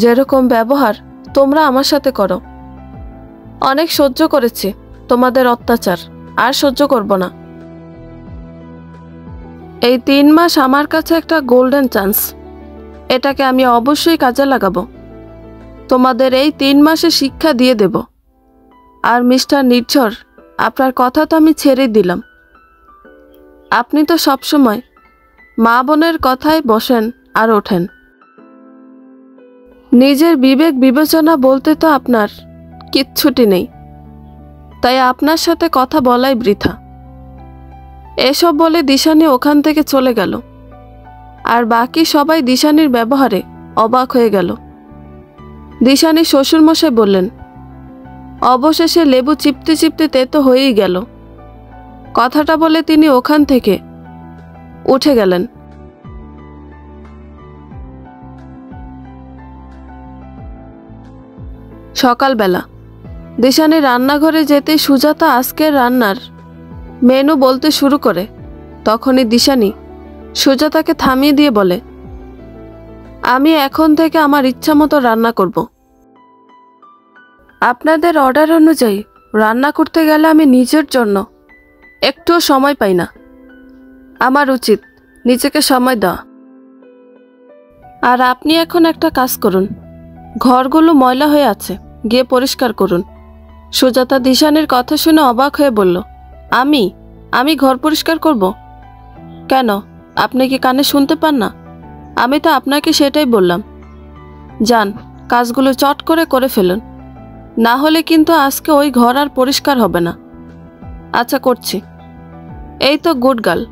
Speaker 1: যেরকম ব্যবহার তোমরা আমার সাথে করো। অনেক সহ্য করেছি তোমাদের অত্যাচার, আর সহ্য করব না। এই 3 মাস আমার কাছে একটা গোল্ডেন চান্স, এটাকে আমি অবশ্যই কাজে লাগাবো। তোমাদের এই 3 মাসে শিক্ষা দিয়ে দেব। আর মিস্টার নির্ঝর, আপনার কথা তো আমি ছেড়ে দিলাম। আপনি তো সবসময় মা বোনের কথায় বসেন আর ওঠেন। নিজের বিবেক বিবেচনা বলতে তো আপনার কিচ্ছুটি নেই, তাই আপনার সাথে কথা বলাই বৃথা। এসব বলে দিশানি ওখান থেকে চলে গেল। আর বাকি সবাই দিশানির ব্যবহারে অবাক হয়ে গেল। দিশানি শ্বশুরমশাই বললেন, অবশেষে লেবু চিপতে চিপতে তেতো হয়েই গেল। কথাটা বলে তিনি ওখান থেকে উঠে গেলেন। সকালবেলা দিশানি রান্নাঘরে যেতেই সুজাতা আজকের রান্নার মেনু বলতে শুরু করে। তখনই দিশানি সুজাতাকে থামিয়ে দিয়ে বলে, আমি এখন থেকে আমার ইচ্ছা মতো রান্না করব। আপনাদের অর্ডার অনুযায়ী রান্না করতে গেলে আমি নিজের জন্য একটুও সময় পাই না। আমার উচিত নিজেকে সময় দেওয়া। আর আপনি এখন একটা কাজ করুন, ঘরগুলো ময়লা হয়ে আছে, গিয়ে পরিষ্কার করুন। সুজাতা দিশানির কথা শুনে অবাক হয়ে বলল, আমি ঘর পরিষ্কার করব? কেন, আপনি কি কানে শুনতে পান না? আমি তো আপনাকে সেটাই বললাম। যান, কাজগুলো চট করে করে ফেলুন, না হলে কিন্তু আজকে ওই ঘর আর পরিষ্কার হবে না। আচ্ছা, করছি। এই তো গুড গার্ল,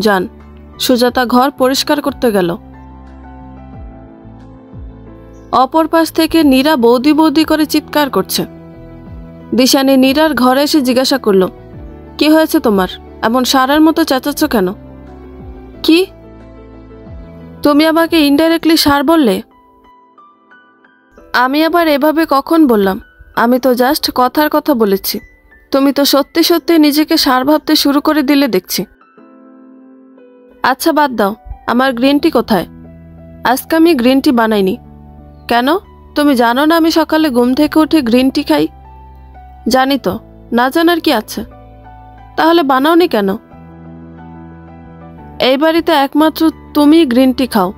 Speaker 1: যান। সুজাতা ঘর পরিষ্কার করতে গেল। অপর পাশ থেকে নীরা বৌদি বৌদি করে চিৎকার করছে। দিশানি নীরার ঘরে এসে জিজ্ঞাসা করল, কি হয়েছে তোমার? এমন সারার মতো চেঁচাচ্ছ কেন? কি, তুমি আমাকে ইনডাইরেক্টলি সার বললে? আমি আবার এভাবে কখন বললাম? আমি তো জাস্ট কথার কথা বলেছি। তুমি তো সত্যি সত্যি নিজেকে সার ভাবতে শুরু করে দিলে দেখছি। আচ্ছা বাদ দাও, আমার গ্রিন টি কোথায়? আজকে আমি গ্রিন টি বানাইনি। কেন? তুমি জানো না আমি সকালে ঘুম থেকে উঠে গ্রিন টি খাই? জানি তো, না জানার কি আছে? তাহলে বানাওনি কেন? এই বাড়িতে একমাত্র তুমি গ্রিন টি খাও,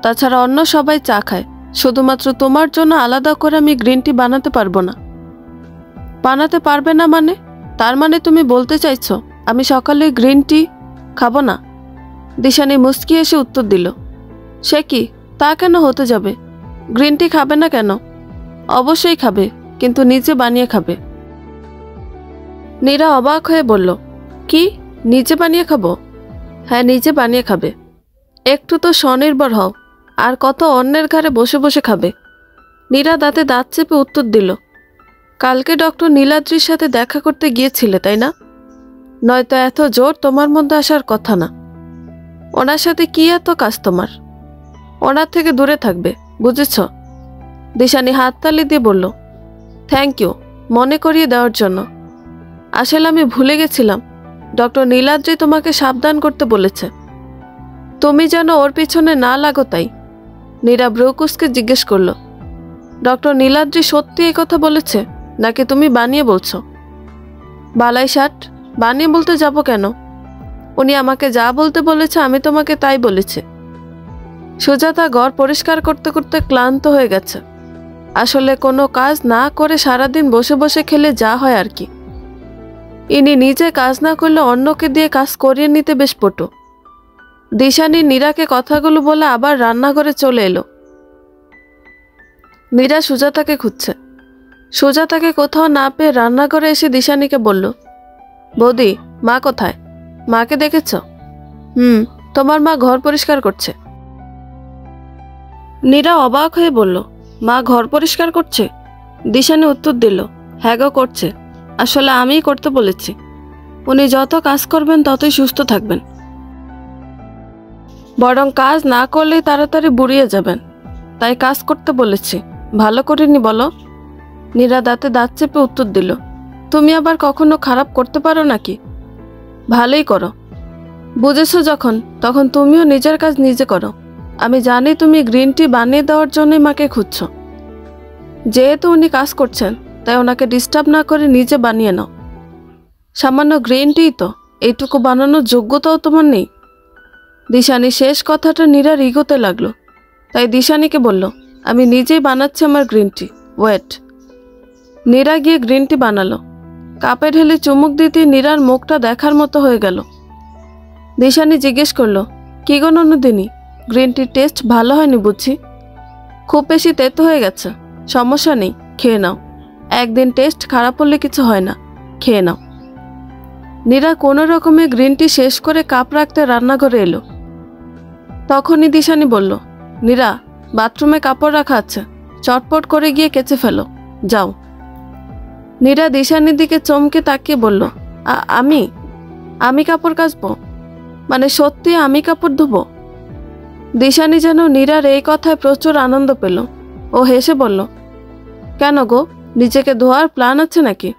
Speaker 1: তাছাড়া অন্য সবাই চা খায়। শুধুমাত্র তোমার জন্য আলাদা করে আমি গ্রিন টি বানাতে পারবো না। বানাতে পারবে না মানে? তার মানে তুমি বলতে চাইছো আমি সকালে গ্রিন টি খাবো না? দিশানি মুস্কি এসে উত্তর দিল, সে কি, তা কেন হতে যাবে? গ্রিন টি খাবে না কেন? অবশ্যই খাবে, কিন্তু নিজে বানিয়ে খাবে। নীরা অবাক হয়ে বলল, কি, নিজে বানিয়ে খাবো? হ্যাঁ, নিজে বানিয়ে খাবে। একটু তো স্বনির্ভর হও, আর কত অন্যের ঘরে বসে বসে খাবে। নীরা দাঁতে দাঁত চেপে উত্তর দিল, কালকে ডক্টর নীলাদ্রির সাথে দেখা করতে গিয়েছিলে তাই না? নয়তো এত জোর তোমার মধ্যে আসার কথা না। ওনার সাথে কি এত কাজ তোমার? ওনার থেকে দূরে থাকবে, বুঝেছ? দিশানি হাততালি দিয়ে বলল, থ্যাংক ইউ মনে করিয়ে দেওয়ার জন্য। আসলে আমি ভুলে গেছিলাম, ডক্টর নীলাদ্রি তোমাকে সাবধান করতে বলেছে। তুমি যেন ওর পিছনে না লাগো তাই। নীরা ব্রুকুসকে জিজ্ঞেস করল, ডক্টর নীলাদ্রি সত্যি এই কথা বলেছে নাকি তুমি বানিয়ে বলছো? বালাই ষাট, বানিয়ে বলতে যাব কেন? উনি আমাকে যা বলতে বলেছে আমি তোমাকে তাই বলেছি। সুজাতা ঘর পরিষ্কার করতে করতে ক্লান্ত হয়ে গেছে। আসলে কোনো কাজ না করে সারাদিন বসে বসে খেলে যা হয় আর কি। ইনি নিজে কাজ না করলে অন্যকে দিয়ে কাজ করিয়ে নিতে বেশ পটু। দিশানি নীরাকে কথাগুলো বলে আবার রান্নাঘরে চলে এলো। নীরা সুজাতাকে খুঁজছে। সুজাতাকে কোথাও না পেয়ে রান্নাঘরে এসে দিশানিকে বলল, বৌদি, মা কোথায়? মাকে দেখেছ? তোমার মা ঘর পরিষ্কার করছে। নীরা অবাক হয়ে বলল, মা ঘর পরিষ্কার করছে? দিশানি উত্তর দিল, হ্যাঁ গো করছে। আসলে আমিই করতে বলেছি। উনি যত কাজ করবেন ততই সুস্থ থাকবেন, বরং কাজ না করলেই তাড়াতাড়ি বুড়িয়ে যাবেন। তাই কাজ করতে বলেছি। ভালো করিনি বলো? নীরা দাঁতে দাঁত চেপে উত্তর দিল, তুমি আবার কখনো খারাপ করতে পারো নাকি? ভালোই করো। বুঝেছো যখন, তখন তুমিও নিজের কাজ নিজে করো। আমি জানি তুমি গ্রিন টি বানিয়ে দেওয়ার জন্যই মাকে খুঁজছো। যেহেতু উনি কাজ করছেন, তাই ওনাকে ডিস্টার্ব না করে নিজে বানিয়ে নাও। সামান্য গ্রিন টি তো, এইটুকু বানানোর যোগ্যতাও তোমার নেই। দিশানি শেষ কথাটা নীরার ইগোতে লাগলো, তাই দিশানিকে বলল, আমি নিজেই বানাচ্ছি আমার গ্রিন টি, ওয়েট। নীরা গিয়ে গ্রিন টি বানালো। কাপে ঢেলে চুমুক দিতে নীরার মুখটা দেখার মতো হয়ে গেল। দিশানি জিজ্ঞেস করলো, কি গো নন্দিনী, গ্রিন টির টেস্ট ভালো হয়নি বুঝছি? খুব বেশি তেতো হয়ে গেছে। সমস্যা নেই, খেয়ে নাও। একদিন টেস্ট খারাপ হলে কিছু হয় না, খেয়ে নাও। নীরা কোনো রকমে গ্রিন টি শেষ করে কাপ রাখতে রান্নাঘরে এলো। তখনই দিশানি বলল, নীরা, বাথরুমে কাপড় রাখা আছে, চটপট করে গিয়ে কেচে ফেলো, যাও। নীরা দিশানির দিকে চমকে তাকিয়ে বলল, আমি আমি কাপড় কাচবো? মানে সত্যি আমি কাপড় ধুবো? দিশানি যেন নীরার এই কথায় প্রচুর আনন্দ পেল। ও হেসে বলল, কেন গো, নিজেকে ধোয়ার প্ল্যান আছে নাকি?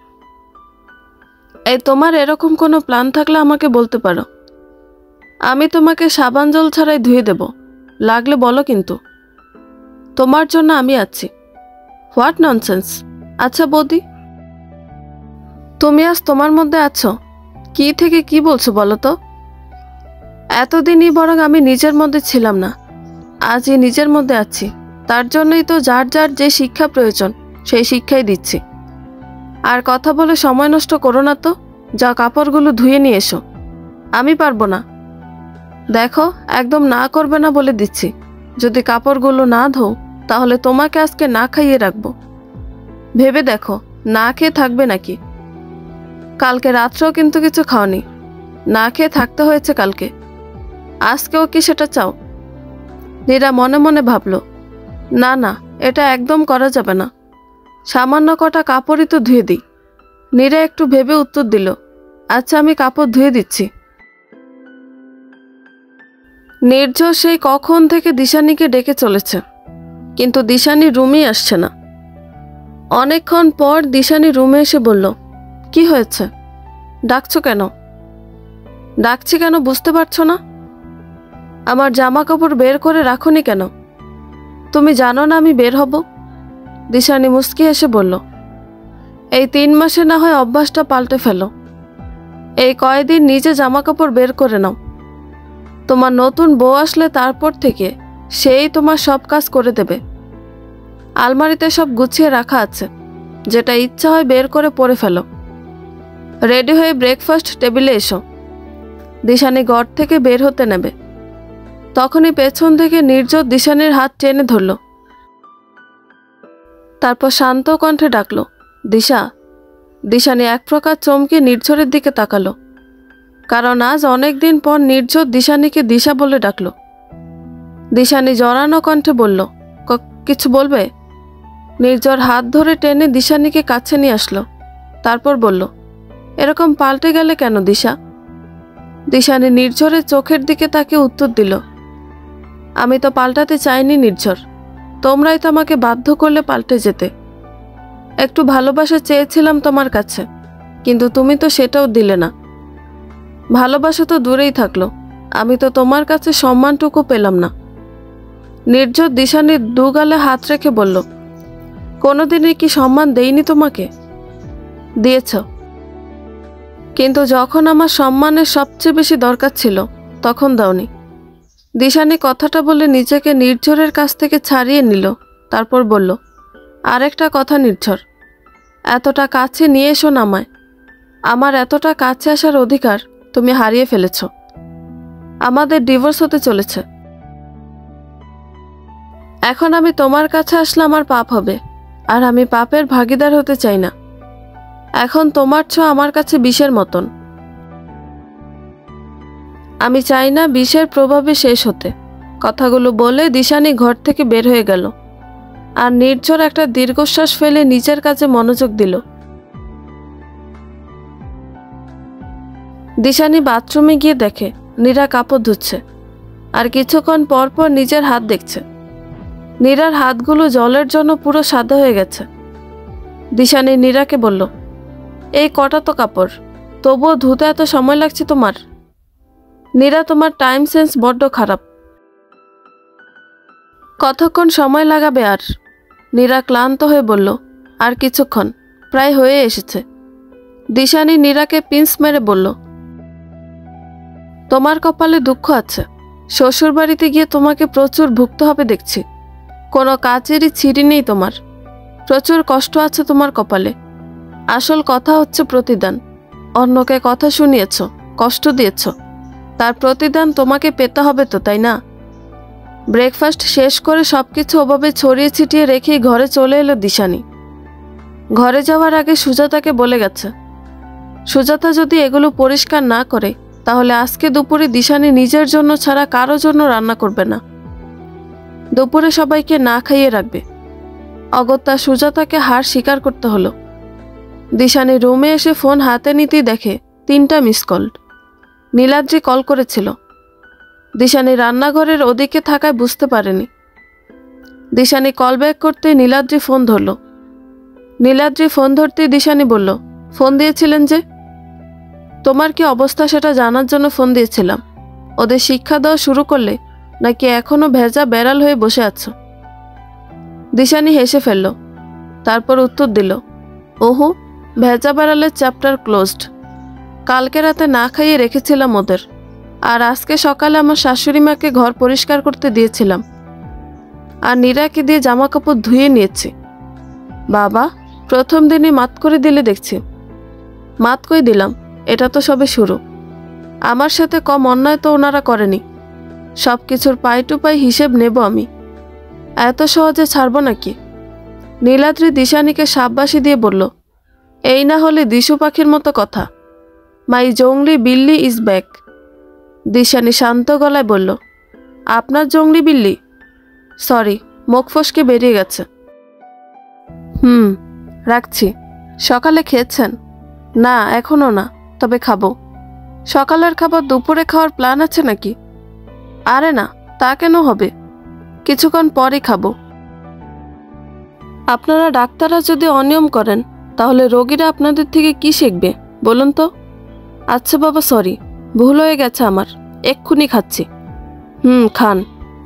Speaker 1: এই তোমার এরকম কোনো প্ল্যান থাকলে আমাকে বলতে পারো। আমি তোমাকে সাবান জল ছাড়াই ধুয়ে দেব, লাগলে বলো কিন্তু। তোমার জন্য আমি আছি। What nonsense. আচ্ছা বৌদি, তুমি আজ তোমার মধ্যে আছো? কি থেকে কি বলছো বলো তো? এতদিনই বরং আমি নিজের মধ্যে ছিলাম না, আজই নিজের মধ্যে আছি। তার জন্যই তো যার যার যে শিক্ষা প্রয়োজন সেই শিক্ষাই দিচ্ছি। আর কথা বলে সময় নষ্ট করো না তো, যা কাপড়গুলো ধুয়ে নিয়ে এসো। আমি পারবো না। দেখো, একদম না করবে না বলে দিচ্ছি। যদি কাপড়গুলো না ধো, তাহলে তোমাকে আজকে না খাইয়ে রাখবো। ভেবে দেখো, না খেয়ে থাকবে নাকি? কালকে রাত্রেও কিন্তু কিছু খাওনি, না খেয়ে থাকতে হয়েছে কালকে। আজকেও কি সেটা চাও? নীরা মনে মনে ভাবল, না না, এটা একদম করা যাবে না। সামান্য কটা কাপড়ই তো ধুয়ে দিই। নীরা একটু ভেবে উত্তর দিল, আচ্ছা আমি কাপড় ধুয়ে দিচ্ছি। নির্ঝর সেই কখন থেকে দিশানিকে ডেকে চলেছে, কিন্তু দিশানি রুমেই আসছে না। অনেকক্ষণ পর দিশানি রুমে এসে বলল, কি হয়েছে, ডাকছো কেন? ডাকছি কেন বুঝতে পারছো না? আমার জামা কাপড় বের করে রাখোনি কেন? তুমি জানো না আমি বের হব? দিশানি মুস্কি হেসে বলল, এই 3 মাসে না হয় অভ্যাসটা পাল্টে ফেলো। এই কয়দিন নিজে জামা কাপড় বের করে নাও। তোমার নতুন বউ আসলে তারপর থেকে সেই তোমার সব কাজ করে দেবে। আলমারিতে সব গুছিয়ে রাখা আছে, যেটা ইচ্ছা হয় বের করে পরে ফেলো। রেডি হয়ে ব্রেকফাস্ট টেবিলে এসো। দিশানি ঘর থেকে বের হতে নেবে, তখনই পেছন থেকে নির্জর দিশানির হাত টেনে ধরল। তারপর শান্ত কণ্ঠে ডাকলো, দিশা। দিশানি এক প্রকার চমকে নির্ঝরের দিকে তাকালো, কারণ আজ অনেক দিন পর নির্ঝর দিশানিকে দিশা বলে ডাকলো। দিশানি জড়ানো কণ্ঠে বলল, কিছু বলবে? নির্ঝর হাত ধরে টেনে দিশানিকে কাছে নিয়ে আসলো, তারপর বলল, এরকম পাল্টে গেলে কেন দিশা? দিশানি নির্ঝরের চোখের দিকে তাকে উত্তর দিল, আমি তো পাল্টাতে চাইনি নির্ঝর, তোমরাই তো আমাকে বাধ্য করলে পাল্টে যেতে। একটু ভালোবাসা চেয়েছিলাম তোমার কাছে, কিন্তু তুমি তো সেটাও দিলে না। ভালোবাসা তো দূরেই থাকলো, আমি তো তোমার কাছে সম্মানটুকু পেলাম না। নির্ঝর দিশানির দুগালে হাত রেখে বলল, কোনোদিনই কি সম্মান দেইনি তোমাকে? দিয়েছ, কিন্তু যখন আমার সম্মানের সবচেয়ে বেশি দরকার ছিল তখন দাওনি। দিশানি কথাটা বলে নিজেকে নির্ঝরের কাছ থেকে ছাড়িয়ে নিল, তারপর বলল, আরেকটা কথা নির্ঝর, এতটা কাছে নিয়ে এসো না আমায়। আমার এতটা কাছে আসার অধিকার তুমি হারিয়ে ফেলেছ। আমাদের ডিভোর্স হতে চলেছে। এখন আমি তোমার কাছে আসলে আমার পাপ হবে, আর আমি পাপের ভাগিদার হতে চাই না। এখন তোমার ছোঁয়া আমার কাছে বিষের মতন। আমি চাই না বিষের প্রভাবে শেষ হতে। কথাগুলো বলে দিশানি ঘর থেকে বের হয়ে গেল, আর নির্ঝর একটা দীর্ঘশ্বাস ফেলে নিজের কাজে মনোযোগ দিল। দিশানি বাথরুমে গিয়ে দেখে নীরা কাপড় ধুচ্ছে, আর কিছুক্ষণ পর পর নিজের হাত দেখছে। নীরার হাতগুলো জলের জন্য পুরো সাদা হয়ে গেছে। দিশানি নীরাকে বলল, এই কটা তো কাপড়, তবুও ধুতে এত সময় লাগছে তোমার? নীরা, তোমার টাইম সেন্স বড্ড খারাপ। কতক্ষণ সময় লাগাবে আর? নীরা ক্লান্ত হয়ে বলল, আর কিছুক্ষণ, প্রায় হয়ে এসেছে। দিশানি নীরাকে পিঞ্চ মেরে বলল, তোমার কপালে দুঃখ আছে। শ্বশুরবাড়িতে গিয়ে তোমাকে প্রচুর ভুগতে হবে দেখছি। কোনো কাজেরই ছিঁড়ি নেই তোমার। প্রচুর কষ্ট আছে তোমার কপালে। আসল কথা হচ্ছে প্রতিদান। অন্যকে কথা শুনিয়েছ, কষ্ট দিয়েছ, তার প্রতিদান তোমাকে পেতে হবে তো, তাই না? ব্রেকফাস্ট শেষ করে সবকিছু ওভাবে ছড়িয়ে ছিটিয়ে রেখেই ঘরে চলে এলো দিশানি। ঘরে যাওয়ার আগে সুজাতাকে বলে গেছে, সুজাতা যদি এগুলো পরিষ্কার না করে তাহলে আজকে দুপুরে দিশানি নিজের জন্য ছাড়া কারো জন্য রান্না করবে না। দুপুরে সবাইকে না খাইয়ে রাখবে। অগত্যা সুজাতাকে হার স্বীকার করতে হলো। দিশানি রুমে এসে ফোন হাতে নিতেই দেখে 3টা মিস কল। নীলাদ্রি কল করেছিল। দিশানি রান্নাঘরের ওদিকে থাকায় বুঝতে পারেনি। দিশানি কল ব্যাক করতে নীলাদ্রি ফোন ধরল। নীলাদ্রি ফোন ধরতেই দিশানি বলল, ফোন দিয়েছিলেন যে? তোমার কি অবস্থা সেটা জানার জন্য ফোন দিয়েছিলাম। ওদের শিক্ষা দেওয়া শুরু করলে নাকি এখনো ভেজা বেড়াল হয়ে বসে আছো? দিশানি হেসে ফেলল, তারপর উত্তর দিল, ওহো, ভেজা বেড়ালের চ্যাপ্টার ক্লোজড। কালকে রাতে না খাইয়ে রেখেছিলাম ওদের, আর আজকে সকালে আমার শাশুড়ি মাকে ঘর পরিষ্কার করতে দিয়েছিলাম, আর নীরাকে দিয়ে জামা কাপড় ধুয়ে নিয়েছি। বাবা, প্রথম দিনই মাত করে দিলে দেখছি। মাত কই দিলাম, এটা তো সবে শুরু। আমার সাথে কম অন্যায় তো ওনারা করেনি। সব কিছুর পাই টু পাই হিসেব নেব আমি। এত সহজে ছাড়ব নাকি? নীলাদ্রি দিশানিকে সাববাসী দিয়ে বলল, এই না হলে দিশু পাখির মতো কথা। মাই জংলি বিল্লি ইজ ব্যাক। দিশানি শান্ত গলায় বলল, আপনার জংলি বিল্লি? সরি, মুখ ফসকে বেরিয়ে গেছে। রাখছি। সকালে খেয়েছেন? না, এখনো না, তবে খাবো। সকালের খাবার দুপুরে খাওয়ার প্ল্যান আছে নাকি? আরে না, তা কেন হবে, কিছুক্ষণ পরে খাবো। আপনারা ডাক্তাররা যদি অনিয়ম করেন তাহলে রোগীরা আপনাদের থেকে কি শিখবে বলুন তো? আচ্ছা বাবা, সরি, ভুল হয়ে গেছে আমার, এক্ষুনি খাচ্ছি। খান,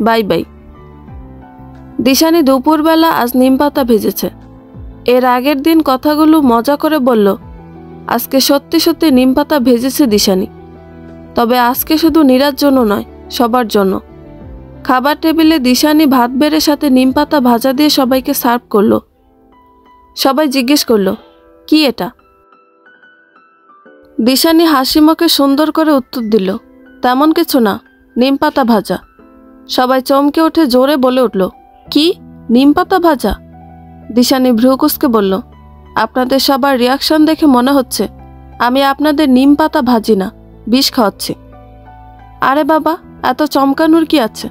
Speaker 1: বাই বাই। দিশানি দুপুরবেলা আজ নিম পাতা ভেজেছে। এর আগের দিন কথাগুলো মজা করে বলল, আজকে সত্যি সত্যি নিম পাতা ভেজেছে দিশানি। তবে আজকে শুধু নীরার জন্য নয়, সবার জন্য। খাবার টেবিলে দিশানি ভাত বেড়ে সাথে নিম পাতা ভাজা দিয়ে সবাইকে সার্ভ করলো। সবাই জিজ্ঞেস করলো, কি এটা? দিশানি হাসি মুখে সুন্দর করে উত্তর দিল, তেমন কিছু না, নিম পাতা ভাজা। সবাই চমকে উঠে জোরে বলে উঠল, কি, নিম পাতা ভাজা? দিশানি ভ্রু কুঁচকে বলল, আপনাদের সবার রিয়াকশন দেখে মনে হচ্ছে আমি আপনাদের নিম পাতা ভাজি না, বিষ খাওয়াচ্ছি। আরে বাবা, এত চমকানোর কি আছে?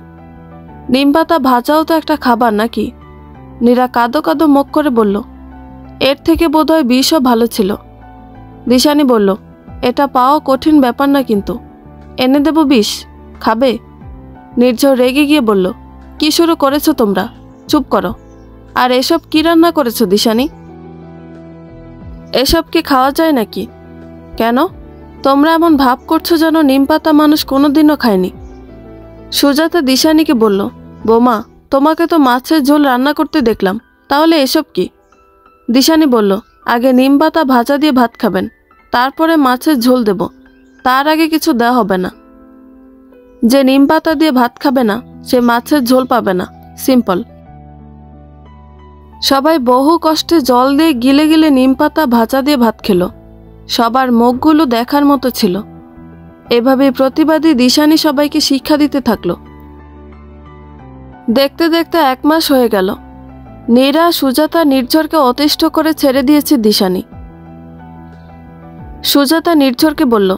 Speaker 1: নিম পাতা ভাজাও তো একটা খাবার নাকি? নীরা কাঁদো কাঁদো মুখ করে বলল, এর থেকে বোধহয় বিষও ভালো ছিল। দিশানি বলল, এটা পাওয়া কঠিন ব্যাপার না, কিন্তু এনে দেব বিষ, খাবে? নির্ঝর রেগে গিয়ে বলল, কি শুরু করেছো তোমরা? চুপ করো। আর এসব কি রান্না করেছো দিশানি? এসব কি খাওয়া যায় নাকি? কেন তোমরা এমন ভাব করছো যেন নিম পাতা মানুষ কোনোদিনও খায়নি? সুজাতা দিশানিকে বলল, বোমা, তোমাকে তো মাছের ঝোল রান্না করতে দেখলাম, তাহলে এসব কি? দিশানি বলল, আগে নিম পাতা ভাজা দিয়ে ভাত খাবেন, তারপরে মাছের ঝোল দেব, তার আগে কিছু দেওয়া হবে না। যে নিম পাতা দিয়ে ভাত খাবে না সে মাছের ঝোল পাবে না, সিম্পল। সবাই বহু কষ্টে জল দিয়ে গিলে গিলে নিম পাতা ভাজা দিয়ে ভাত খেলো। সবার মুখগুলো দেখার মতো ছিল। এভাবে প্রতিবাদী দিশানি সবাইকে শিক্ষা দিতে থাকলো। দেখতে দেখতে 1 মাস হয়ে গেল। নীরা, সুজাতা, নির্ঝরকে অতিষ্ঠ করে ছেড়ে দিয়েছে দিশানি। সুজাতা নির্ঝরকে বলল,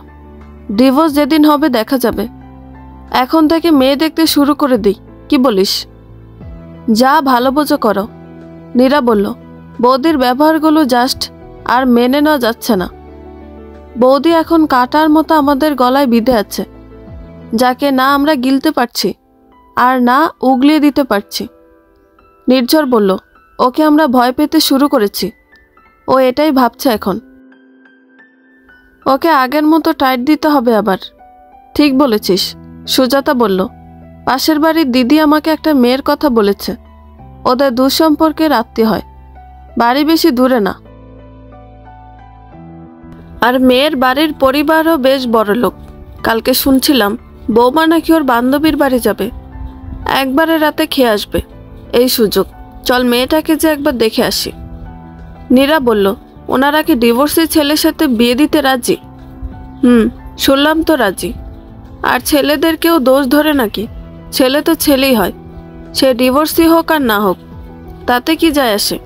Speaker 1: ডিভোর্স যেদিন হবে দেখা যাবে, এখন থেকে মেয়ে দেখতে শুরু করে দিই, কি বলিস? যা ভালো বোঝো করো। নীরা বলল, বৌদির ব্যবহারগুলো জাস্ট আর মেনে নেওয়া যাচ্ছে না। বৌদি এখন কাটার মতো আমাদের গলায় বিঁধে আছে, যাকে না আমরা গিলতে পারছি আর না উগলিয়ে দিতে পারছি। নির্ঝর বলল, ওকে আমরা ভয় পেতে শুরু করেছি, ও এটাই ভাবছে এখন। ওকে আগের মতো টাইট দিতে হবে আবার। ঠিক বলেছিস, সুজাতা বলল, পাশের বাড়ির দিদি আমাকে একটা মেয়ের কথা বলেছে, ওদের দুঃসম্পর্কের আত্মীয় হয়, বাড়ি বেশি দূরে না, আর মেয়ের বাড়ির পরিবারও বেশ বড় লোক। কালকে শুনছিলাম বৌমা নাকি ওর বান্ধবীর বাড়ি যাবে, একবারে রাতে খেয়ে আসবে। এই সুযোগ, চল মেয়েটাকে যে একবার দেখে আসি। নীরা বলল, ওনারা কি ডিভোর্সি ছেলের সাথে বিয়ে দিতে রাজি? শুনলাম তো রাজি। আর ছেলেদের কেউ দোষ ধরে নাকি? ছেলে তো ছেলেই হয়, সে ডিভোর্সি হোক আর না হোক, তাতে কি যায় আসে?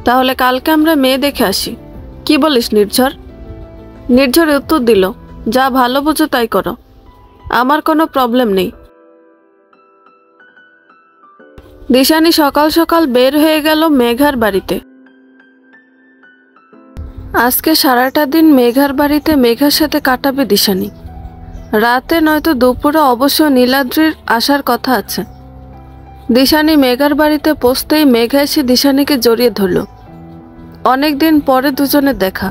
Speaker 1: তাহলে কালকে আমরা মেয়ে দেখে আসি, কি বলিস নির্ঝর? নির্ঝর উত্তর দিল, যা ভালো বোঝো তাই করো, আমার কোনো প্রবলেম নেই। দিশানি সকাল সকাল বের হয়ে গেল মেঘার বাড়িতে। আজকে সারাটা দিন মেঘার বাড়িতে মেঘার সাথে কাটাবে দিশানি। রাতে নয়তো দুপুরে অবশ্য নীলাদ্রির আসার কথা আছে। দিশানি মেঘার বাড়িতে পৌঁছতেই মেঘা এসে দিশানিকে জড়িয়ে ধরল। অনেকদিন পরে দুজনের দেখা।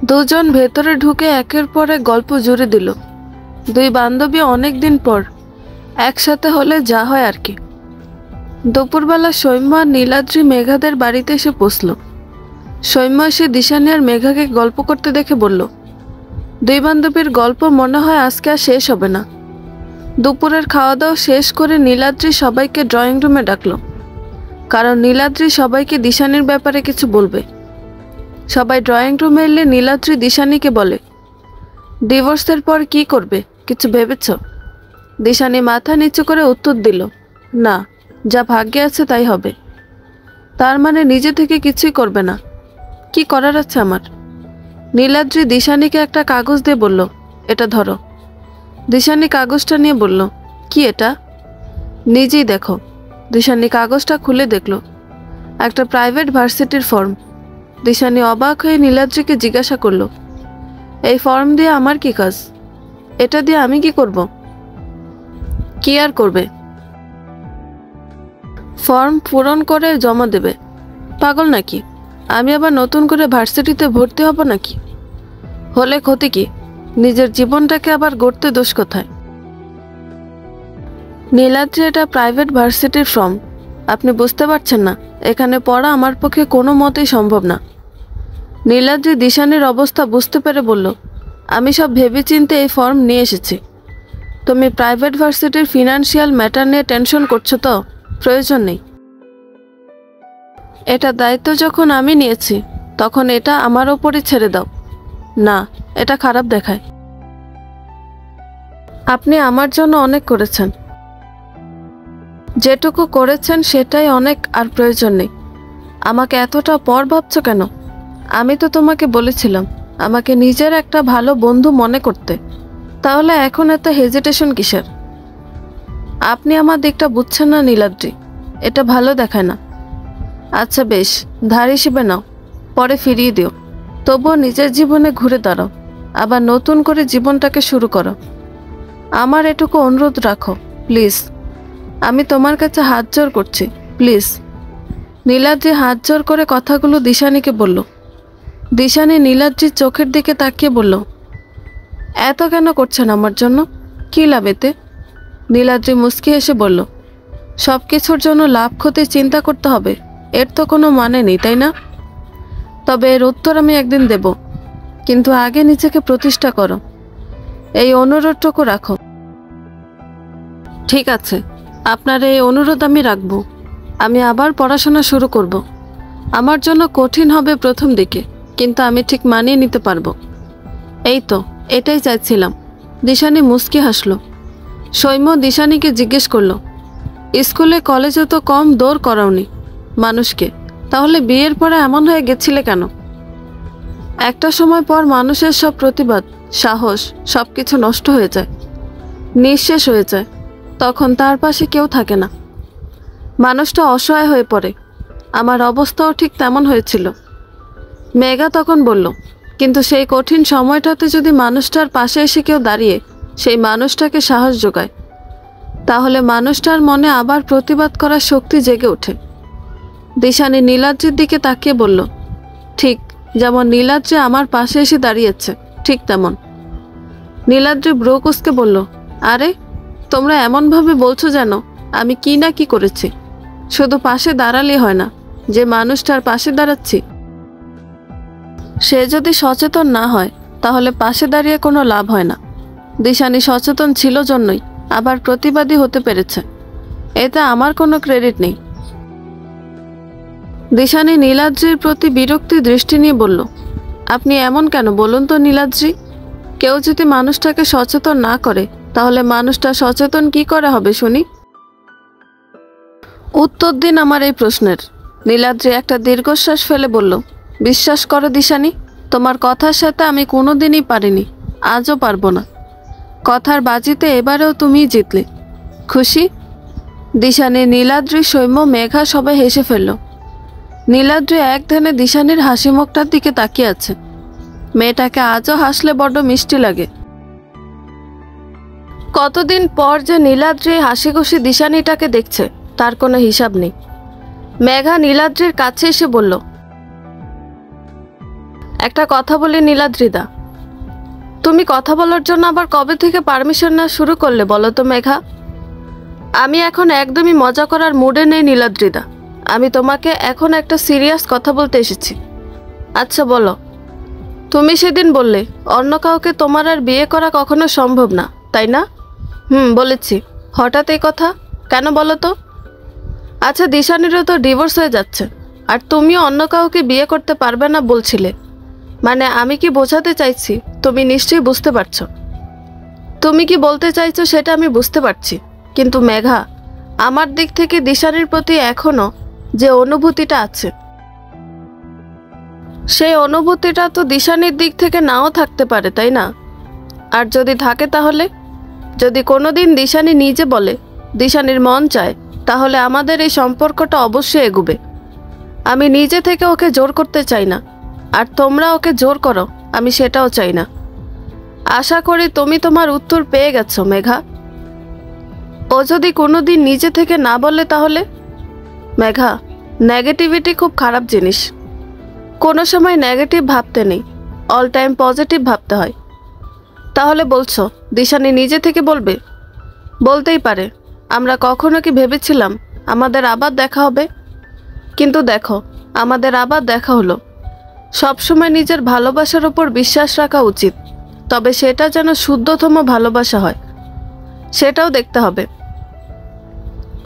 Speaker 1: দুজন ভেতরে ঢুকে একের পর এক গল্প জুড়ে দিল। দুই বান্ধবী অনেকদিন পর একসাথে হলে যা হয় আর কি। দুপুরবেলা সৌম্য আর নীলাদ্রি মেঘাদের বাড়িতে এসে পৌঁছল। সৌম্য এসে দিশানি আর মেঘাকে গল্প করতে দেখে বলল, দুই বান্ধবীর গল্প মনে হয় আজকে আর শেষ হবে না। দুপুরের খাওয়া দাওয়া শেষ করে নীলাদ্রি সবাইকে ড্রয়িং রুমে ডাকলো, কারণ নীলাদ্রি সবাইকে দিশানির ব্যাপারে কিছু বলবে। সবাই ড্রয়িং রুমে এলে নীলাদ্রি দিশানিকে বলে, ডিভোর্সের পর কি করবে, কিছু ভেবেছ? দিশানি মাথা নিচু করে উত্তর দিল, না, যা ভাগ্যে আছে তাই হবে। তার মানে নিজে থেকে কিছুই করবে না? কি করার আছে আমার? নীলাদ্রি দিশানিকে একটা কাগজ দিয়ে বলল, এটা ধরো। দিশানি কাগজটা নিয়ে বলল, কি এটা? নিজেই দেখো। দিশানি কাগজটা খুলে দেখল, একটা প্রাইভেট ভার্সিটির ফর্ম। দিশানি অবাক হয়ে নীলাদ্রিকে জিজ্ঞাসা করল, এই ফর্ম দিয়ে আমার কি কাজ? এটা দিয়ে আমি কি করব? কি আর করবে, ফর্ম পূরণ করে জমা দেবে। পাগল নাকি? আমি আবার নতুন করে ভার্সিটিতে ভর্তি হব নাকি? হলে ক্ষতি কি? নিজের জীবনটাকে আবার গড়তে দোষ কোথায়? নীলাদ্রি, এটা প্রাইভেট ভার্সিটির ফর্ম, আপনি বুঝতে পারছেন না, এখানে পড়া আমার পক্ষে কোনো মতেই সম্ভব না। নীলাদ্রি দিশানির অবস্থা বুঝতে পেরে বলল, আমি সব ভেবেচিন্তে এই ফর্ম নিয়ে এসেছি। তুমি প্রাইভেট ভার্সিটির ফিনান্সিয়াল ম্যাটার নিয়ে টেনশন করছো তো? প্রয়োজন নেই। এটা দায়িত্ব যখন আমি নিয়েছি তখন এটা আমার ওপরই ছেড়ে দাও। না, এটা খারাপ দেখায়। আপনি আমার জন্য অনেক করেছেন, যেটুকু করেছেন সেটাই অনেক, আর প্রয়োজন নেই। আমাকে এতটা পর ভাবছো কেন? আমি তো তোমাকে বলেছিলাম আমাকে নিজের একটা ভালো বন্ধু মনে করতে, তাহলে এখন এত হেজিটেশন কিসের? আপনি আমার দিকটা বুঝছেন না নীলাদ্রি, এটা ভালো দেখায় না। আচ্ছা বেশ, ধার হিসেবে নাও, পরে ফিরিয়ে দিও। তবুও নিজের জীবনে ঘুরে দাঁড়াও, আবার নতুন করে জীবনটাকে শুরু করো। আমার এটুকু অনুরোধ রাখো প্লিজ। আমি তোমার কাছে হাত জোড় করছি, প্লিজ। নীলাদ্রি হাত জোড় করে কথাগুলো দিশানিকে বলল। দিশানি নীলাদ্রির চোখের দিকে তাকিয়ে বলল, এত কেন করছেন আমার জন্য? কী লাভ এতে? নীলাদ্রি মুচকি এসে বলল, সব কিছুর জন্য লাভ ক্ষতি চিন্তা করতে হবে, এর তো কোনো মানে নেই, তাই না? তবে এর উত্তর আমি একদিন দেব, কিন্তু আগে নিজেকে প্রতিষ্ঠা করো। এই অনুরোধটুকু রাখো। ঠিক আছে, আপনার এই অনুরোধ আমি রাখব। আমি আবার পড়াশোনা শুরু করব। আমার জন্য কঠিন হবে প্রথম দিকে, কিন্তু আমি ঠিক মানিয়ে নিতে পারবো। এই তো, এটাই চাইছিলাম। দিশানি মুচকি হাসল। সৈম্য দিশানিকে জিজ্ঞেস করলো, স্কুলে কলেজে তো কম দৌড় করাওনি মানুষকে, তাহলে বিয়ের পরে এমন হয়ে গেছিলে কেন? একটা সময় পর মানুষের সব প্রতিবাদ, সাহস সবকিছু নষ্ট হয়ে যায়, নিঃশেষ হয়ে যায়। তখন তার পাশে কেউ থাকে না, মানুষটা অসহায় হয়ে পড়ে। আমার অবস্থাও ঠিক তেমন হয়েছিল। মেঘা তখন বলল, কিন্তু সেই কঠিন সময়টাতে যদি মানুষটার পাশে এসে কেউ দাঁড়িয়ে সেই মানুষটাকে সাহস যোগায়, তাহলে মানুষটার মনে আবার প্রতিবাদ করার শক্তি জেগে ওঠে। দিশানি নীলাদ্রির দিকে তাকিয়ে বলল, ঠিক যেমন নীলাদ্রি আমার পাশে এসে দাঁড়িয়েছে, ঠিক তেমন। নীলাদ্রি ব্রো কুঁচকে বলল, আরে তোমরা এমনভাবে বলছো যেন আমি কি না কি করেছি। শুধু পাশে দাঁড়ালে হয় না, যে মানুষটার পাশে দাঁড়াচ্ছি সে যদি সচেতন না হয় তাহলে পাশে দাঁড়িয়ে কোনো লাভ হয় না। দিশানি সচেতন ছিল জন্যই আবার প্রতিবাদী হতে পেরেছে, এতে আমার কোনো ক্রেডিট নেই। দিশানি নীলাদ্রির প্রতি বিরক্তি দৃষ্টি নিয়ে বলল, আপনি এমন কেন বলুন তো নীলাদ্রি? কেউ যদি মানুষটাকে সচেতন না করে তাহলে মানুষটা সচেতন কি করে হবে শুনি? উত্তর দিন আমার এই প্রশ্নের। নীলাদ্রি একটা দীর্ঘশ্বাস ফেলে বলল, বিশ্বাস করো দিশানি, তোমার কথার সাথে আমি কোনোদিনই পারিনি, আজও পারবো না। কথার বাজিতে এবারেও তুমিই জিতলে। খুশি? দিশানি, নীলাদ্রি, সৈম্য, মেঘা সবাই হেসে ফেলল। নীলাদ্রি এক ধ্যানে দিশানির হাসি মুখটার দিকে তাকিয়ে আছে। মেয়েটাকে আজও হাসলে বড্ড মিষ্টি লাগে। কতদিন পর যে নীলাদ্রি হাসি খুশি দিশানিটাকে দেখছে তার কোনো হিসাব নেই। মেঘা নীলাদ্রির কাছে এসে বলল, একটা কথা বলি নীলাদ্রিদা, তুমি কথা বলার জন্য আবার কবে থেকে পারমিশন না শুরু করলে বলো তো মেঘা? আমি এখন একদমই মজা করার মুডে নেই নীলাদ্রিদা, আমি তোমাকে এখন একটা সিরিয়াস কথা বলতে এসেছি। আচ্ছা বলো। তুমি সেদিন বললে অন্য কাউকে তোমার আর বিয়ে করা কখনো সম্ভব না, তাই না? বলেছি। হঠাৎ এই কথা কেন বলো তো? আচ্ছা, দিশানিরও তো ডিভোর্স হয়ে যাচ্ছে, আর তুমিও অন্য কাউকে বিয়ে করতে পারবে না বলছিলে। মানে আমি কি বোঝাতে চাইছি তুমি নিশ্চয়ই বুঝতে পারছো। তুমি কি বলতে চাইছো সেটা আমি বুঝতে পারছি, কিন্তু মেঘা, আমার দিক থেকে দিশানির প্রতি এখনো যে অনুভূতিটা আছে, সেই অনুভূতিটা তো দিশানির দিক থেকে নাও থাকতে পারে, তাই না? আর যদি থাকে তাহলে, যদি কোনোদিন দিশানি নিজে বলে দিশানির মন চায়, তাহলে আমাদের এই সম্পর্কটা অবশ্যই এগোবে। আমি নিজে থেকে ওকে জোর করতে চাই না, আর তোমরা ওকে জোর করো আমি সেটাও চাই না। আশা করি তুমি তোমার উত্তর পেয়ে গেছো মেঘা। ও যদি কোনোদিন নিজে থেকে না বলে তাহলে? মেঘা, নেগেটিভিটি খুব খারাপ জিনিস। কোনো সময় নেগেটিভ ভাবতে নেই, অল টাইম পজিটিভ ভাবতে হয়। তাহলে বলছো দিশানি নিজে থেকে বলবে? বলতেই পারে। আমরা কখনো কি ভেবেছিলাম আমাদের আবার দেখা হবে। কিন্তু দেখো, আমাদের আবার দেখা হলো। সবসময় নিজের ভালোবাসার উপর বিশ্বাস রাখা উচিত, তবে সেটা যেন শুদ্ধতম ভালোবাসা হয় সেটাও দেখতে হবে।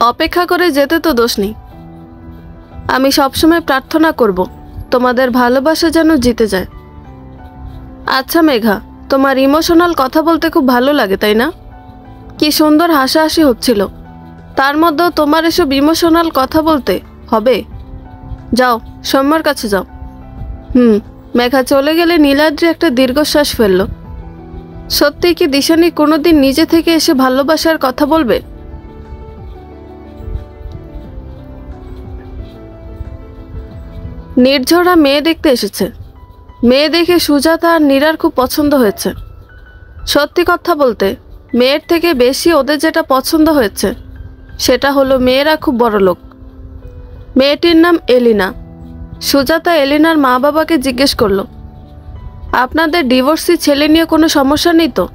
Speaker 1: অপেক্ষা করে যেতে তো দোষ নেই। আমি সবসময় প্রার্থনা করব তোমাদের ভালোবাসা যেন জিতে যায়। আচ্ছা মেঘা, তোমার ইমোশনাল কথা বলতে খুব ভালো লাগে তাই না? কি সুন্দর হাসাহাসি হচ্ছিল, তার মধ্যেও তোমার এসব ইমোশনাল কথা বলতে হবে? যাও, সৌম্যর কাছে যাও। মেঘা চলে গেলে নীলাদ্রি একটা দীর্ঘশ্বাস ফেলল। সত্যি কি দিশানি কোনোদিন নিজে থেকে এসে ভালোবাসার কথা বলবে? নির্ঝরা মেয়ে দেখতে এসেছে। মেয়ে দেখে সুজাতা আর নীরার খুব পছন্দ হয়েছে। সত্যি কথা বলতে, মেয়ের থেকে বেশি ওদের যেটা পছন্দ হয়েছে সেটা হলো মেয়েরা খুব বড় লোক। মেয়েটির নাম এলিনা। সুজাতা এলিনার মা বাবাকে জিজ্ঞেস করলো, আপনাদের ডিভোর্সি ছেলে নিয়ে কোনো সমস্যা নেই তো?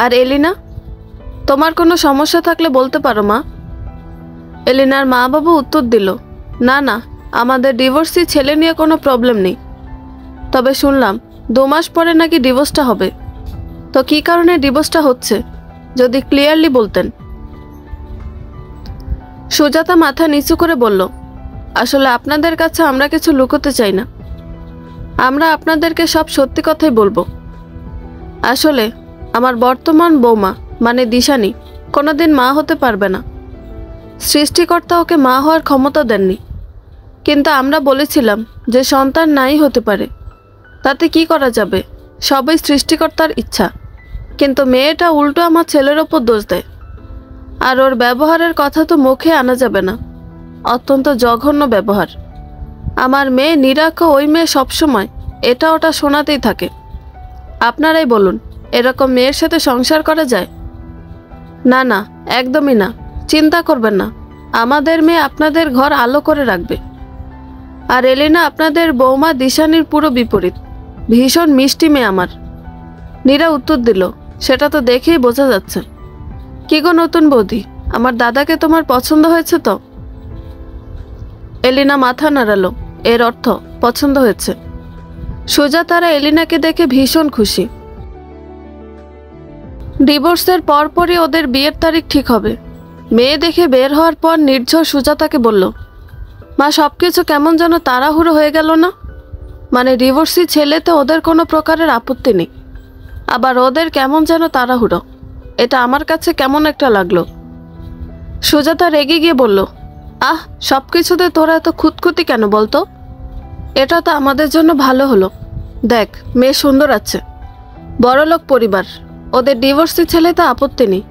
Speaker 1: আর এলিনা, তোমার কোনো সমস্যা থাকলে বলতে পারো মা। এলিনার মা বাবা উত্তর দিল, না না, আমাদের ডিভোর্সি ছেলে নিয়ে কোনো প্রবলেম নেই। তবে শুনলাম 2 মাস পরে নাকি ডিভোর্সটা হবে। তো কী কারণে ডিভোর্সটা হচ্ছে যদি ক্লিয়ারলি বলতেন। সুজাতা মাথা নিচু করে বলল, আসলে আপনাদের কাছে আমরা কিছু লুকোতে চাই না। আমরা আপনাদেরকে সব সত্যি কথাই বলবো। আসলে আমার বর্তমান বৌমা মানে দিশানি কোনোদিন মা হতে পারবে না। সৃষ্টিকর্তা ওকে মা হওয়ার ক্ষমতা দেননি, কিন্তু আমরা বলেছিলাম যে সন্তান নাই হতে পারে, তাতে কি করা যাবে, সবই সৃষ্টিকর্তার ইচ্ছা। কিন্তু মেয়েটা উল্টো আমার ছেলের ওপর দোষ দেয়। আর ওর ব্যবহারের কথা তো মুখে আনা যাবে না, অত্যন্ত জঘন্য ব্যবহার। আমার মেয়ে নীরাকে ওই মেয়ে সবসময় এটা ওটা শোনাতেই থাকে। আপনারাই বলুন, এরকম মেয়ের সাথে সংসার করা যায়? না না, একদমই না। চিন্তা করবেন না, আমাদের মেয়ে আপনাদের ঘর আলো করে রাখবে। আর এলিনা আপনাদের বৌমা দিশানির পুরো বিপরীত, ভীষণ মিষ্টি মেয়ে আমার। নীরা উত্তর দিল, সেটা তো দেখেই বোঝা যাচ্ছে। কি গো নতুন বৌদি, আমার দাদাকে তোমার পছন্দ হয়েছে তো? এলিনা মাথা নাড়ালো, এর অর্থ পছন্দ হয়েছে। সুজাতারা এলিনাকে দেখে ভীষণ খুশি। ডিভোর্সের পরপরই ওদের বিয়ের তারিখ ঠিক হবে। মেয়ে দেখে বের হওয়ার পর নির্ঝর সুজাতাকে বলল, মা সবকিছু কেমন যেন তাড়াহুড়ো হয়ে গেল না? মানে ডিভোর্সি ছেলেতে ওদের কোনো প্রকারের আপত্তি নেই, আবার ওদের কেমন যেন তাড়াহুড়ো, এটা আমার কাছে কেমন একটা লাগলো। সুজাতা রেগে গিয়ে বলল, আহ, সব কিছুতে তোরা এত খুঁতখুতি কেন বলতো? এটা তো আমাদের জন্য ভালো হলো। দেখ, মেয়ে সুন্দর আছে, বড়লোক পরিবার, ওদের ডিভোর্সি ছেলেতে আপত্তি নেই,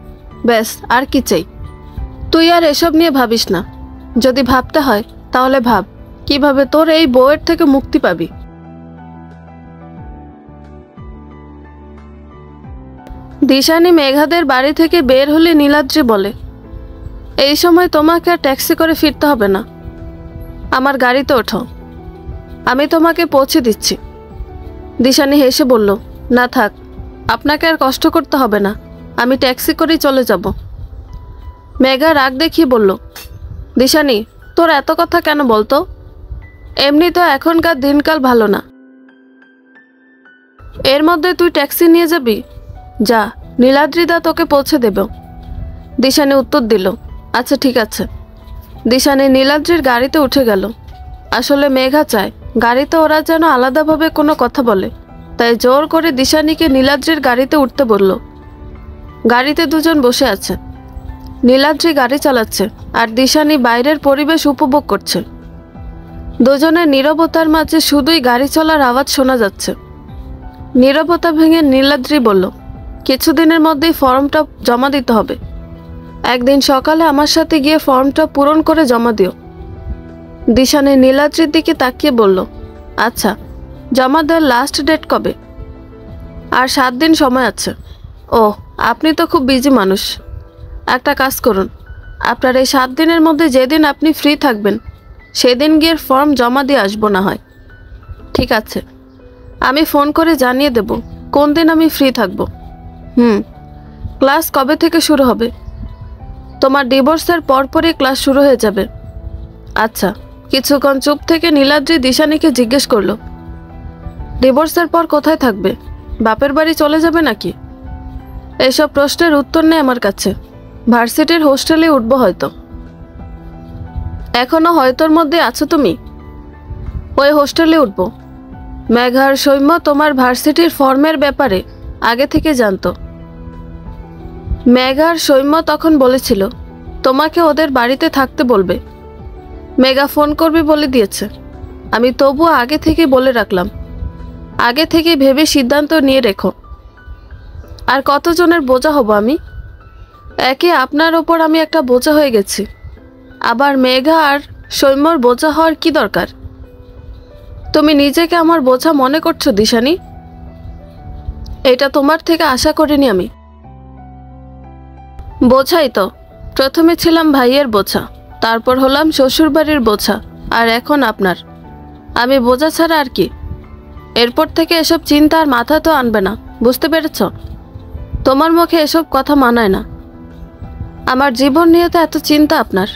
Speaker 1: ব্যাস আর কি চাই। তুই আর এসব নিয়ে ভাবিস না। যদি ভাবতে হয় তাহলে ভাব কিভাবে তোর এই বউয়ের থেকে মুক্তি পাবি। দিশানি মেঘাদের বাড়ি থেকে বের হলে নীলাদ্রি বলে, এই সময় তোমাকে আর ট্যাক্সি করে ফিরতে হবে না, আমার গাড়িতে ওঠো, আমি তোমাকে পৌঁছে দিচ্ছি। দিশানি হেসে বলল, না থাক, আপনাকে আর কষ্ট করতে হবে না, আমি ট্যাক্সি করেই চলে যাব। মেঘা রাগ দেখিয়ে বলল, দিশানি, তোর এত কথা কেন বলতো? এমনি তো এখনকার দিনকাল ভালো না, এর মধ্যে তুই ট্যাক্সি নিয়ে যাবি? যা, নীলাদ্রিদা তোকে পৌঁছে দেব। দিশানি উত্তর দিল, আচ্ছা ঠিক আছে। দিশানি নীলাদ্রির গাড়িতে উঠে গেল। আসলে মেঘা চায় গাড়িতে ওরা যেন আলাদাভাবে কোনো কথা বলে, তাই জোর করে দিশানিকে নীলাদ্রির গাড়িতে উঠতে বলল। গাড়িতে দুজন বসে আছে। নীলাদ্রি গাড়ি চালাচ্ছে আর দিশানি বাইরের পরিবেশ উপভোগ করছে। দুজনের নীরবতার মাঝে শুধুই গাড়ি চলার আওয়াজ শোনা যাচ্ছে। নীরবতা ভেঙে নীলাদ্রি বলল, কিছুদিনের মধ্যেই ফর্মটা জমা দিতে হবে। একদিন সকালে আমার সাথে গিয়ে ফর্মটা পূরণ করে জমা দিও। দিশানি নীলাদ্রির দিকে তাকিয়ে বলল, আচ্ছা, জমা দেওয়ার লাস্ট ডেট কবে? আর 7 দিন সময় আছে। ও, আপনি তো খুব বিজি মানুষ। একটা কাজ করুন, আপনার এই 7 দিনের মধ্যে যেদিন আপনি ফ্রি থাকবেন সেদিন গিয়ে ফর্ম জমা দিয়ে আসবো না হয়? ঠিক আছে, আমি ফোন করে জানিয়ে দেব কোন দিন আমি ফ্রি থাকব। ক্লাস কবে থেকে শুরু হবে? তোমার ডিভোর্সের পরপরই ক্লাস শুরু হয়ে যাবে। আচ্ছা, কিছুক্ষণ চুপ থেকে নীলাদ্রি দিশানিকে জিজ্ঞেস করলো, ডিভোর্সের পর কোথায় থাকবে? বাপের বাড়ি চলে যাবে নাকি? এসব প্রশ্নের উত্তর নেই আমার কাছে। ভার্সিটির হোস্টেলে উঠবো হয়তো। এখনো হয়তোর মধ্যে আছো তুমি? ওই হোস্টেলে উঠবো। মেঘার সৌম্য তোমার ভার্সিটির ফর্মের ব্যাপারে আগে থেকে জানতো। মেঘার সৌম্য তখন বলেছিল তোমাকে ওদের বাড়িতে থাকতে বলবে। মেঘা ফোন করবে বলে দিয়েছে। আমি তবুও আগে থেকে বলে রাখলাম, আগে থেকে ভেবে সিদ্ধান্ত নিয়ে রেখো। আর কতজনের বোঝা হব আমি? একে আপনার ওপর আমি একটা বোঝা হয়ে গেছি, আবার মেঘা আর সৌম্যর বোঝা হওয়ার কি দরকার? তুমি নিজেকে আমার বোঝা মনে করছো দিশানি? এটা তোমার থেকে আশা করিনি আমি। বোঝাই তো। প্রথমে ছিলাম ভাইয়ের বোঝা, তারপর হলাম শ্বশুরবাড়ির বোঝা, আর এখন আপনার। আমি বোঝা ছাড়া আর কি? এরপর থেকে এসব চিন্তা আর মাথা তো আনবে না, বুঝতে পেরেছ? তোমার মুখে এসব কথা মানায় না। আমার জীবন নিয়ে তো এত চিন্তা আপনার।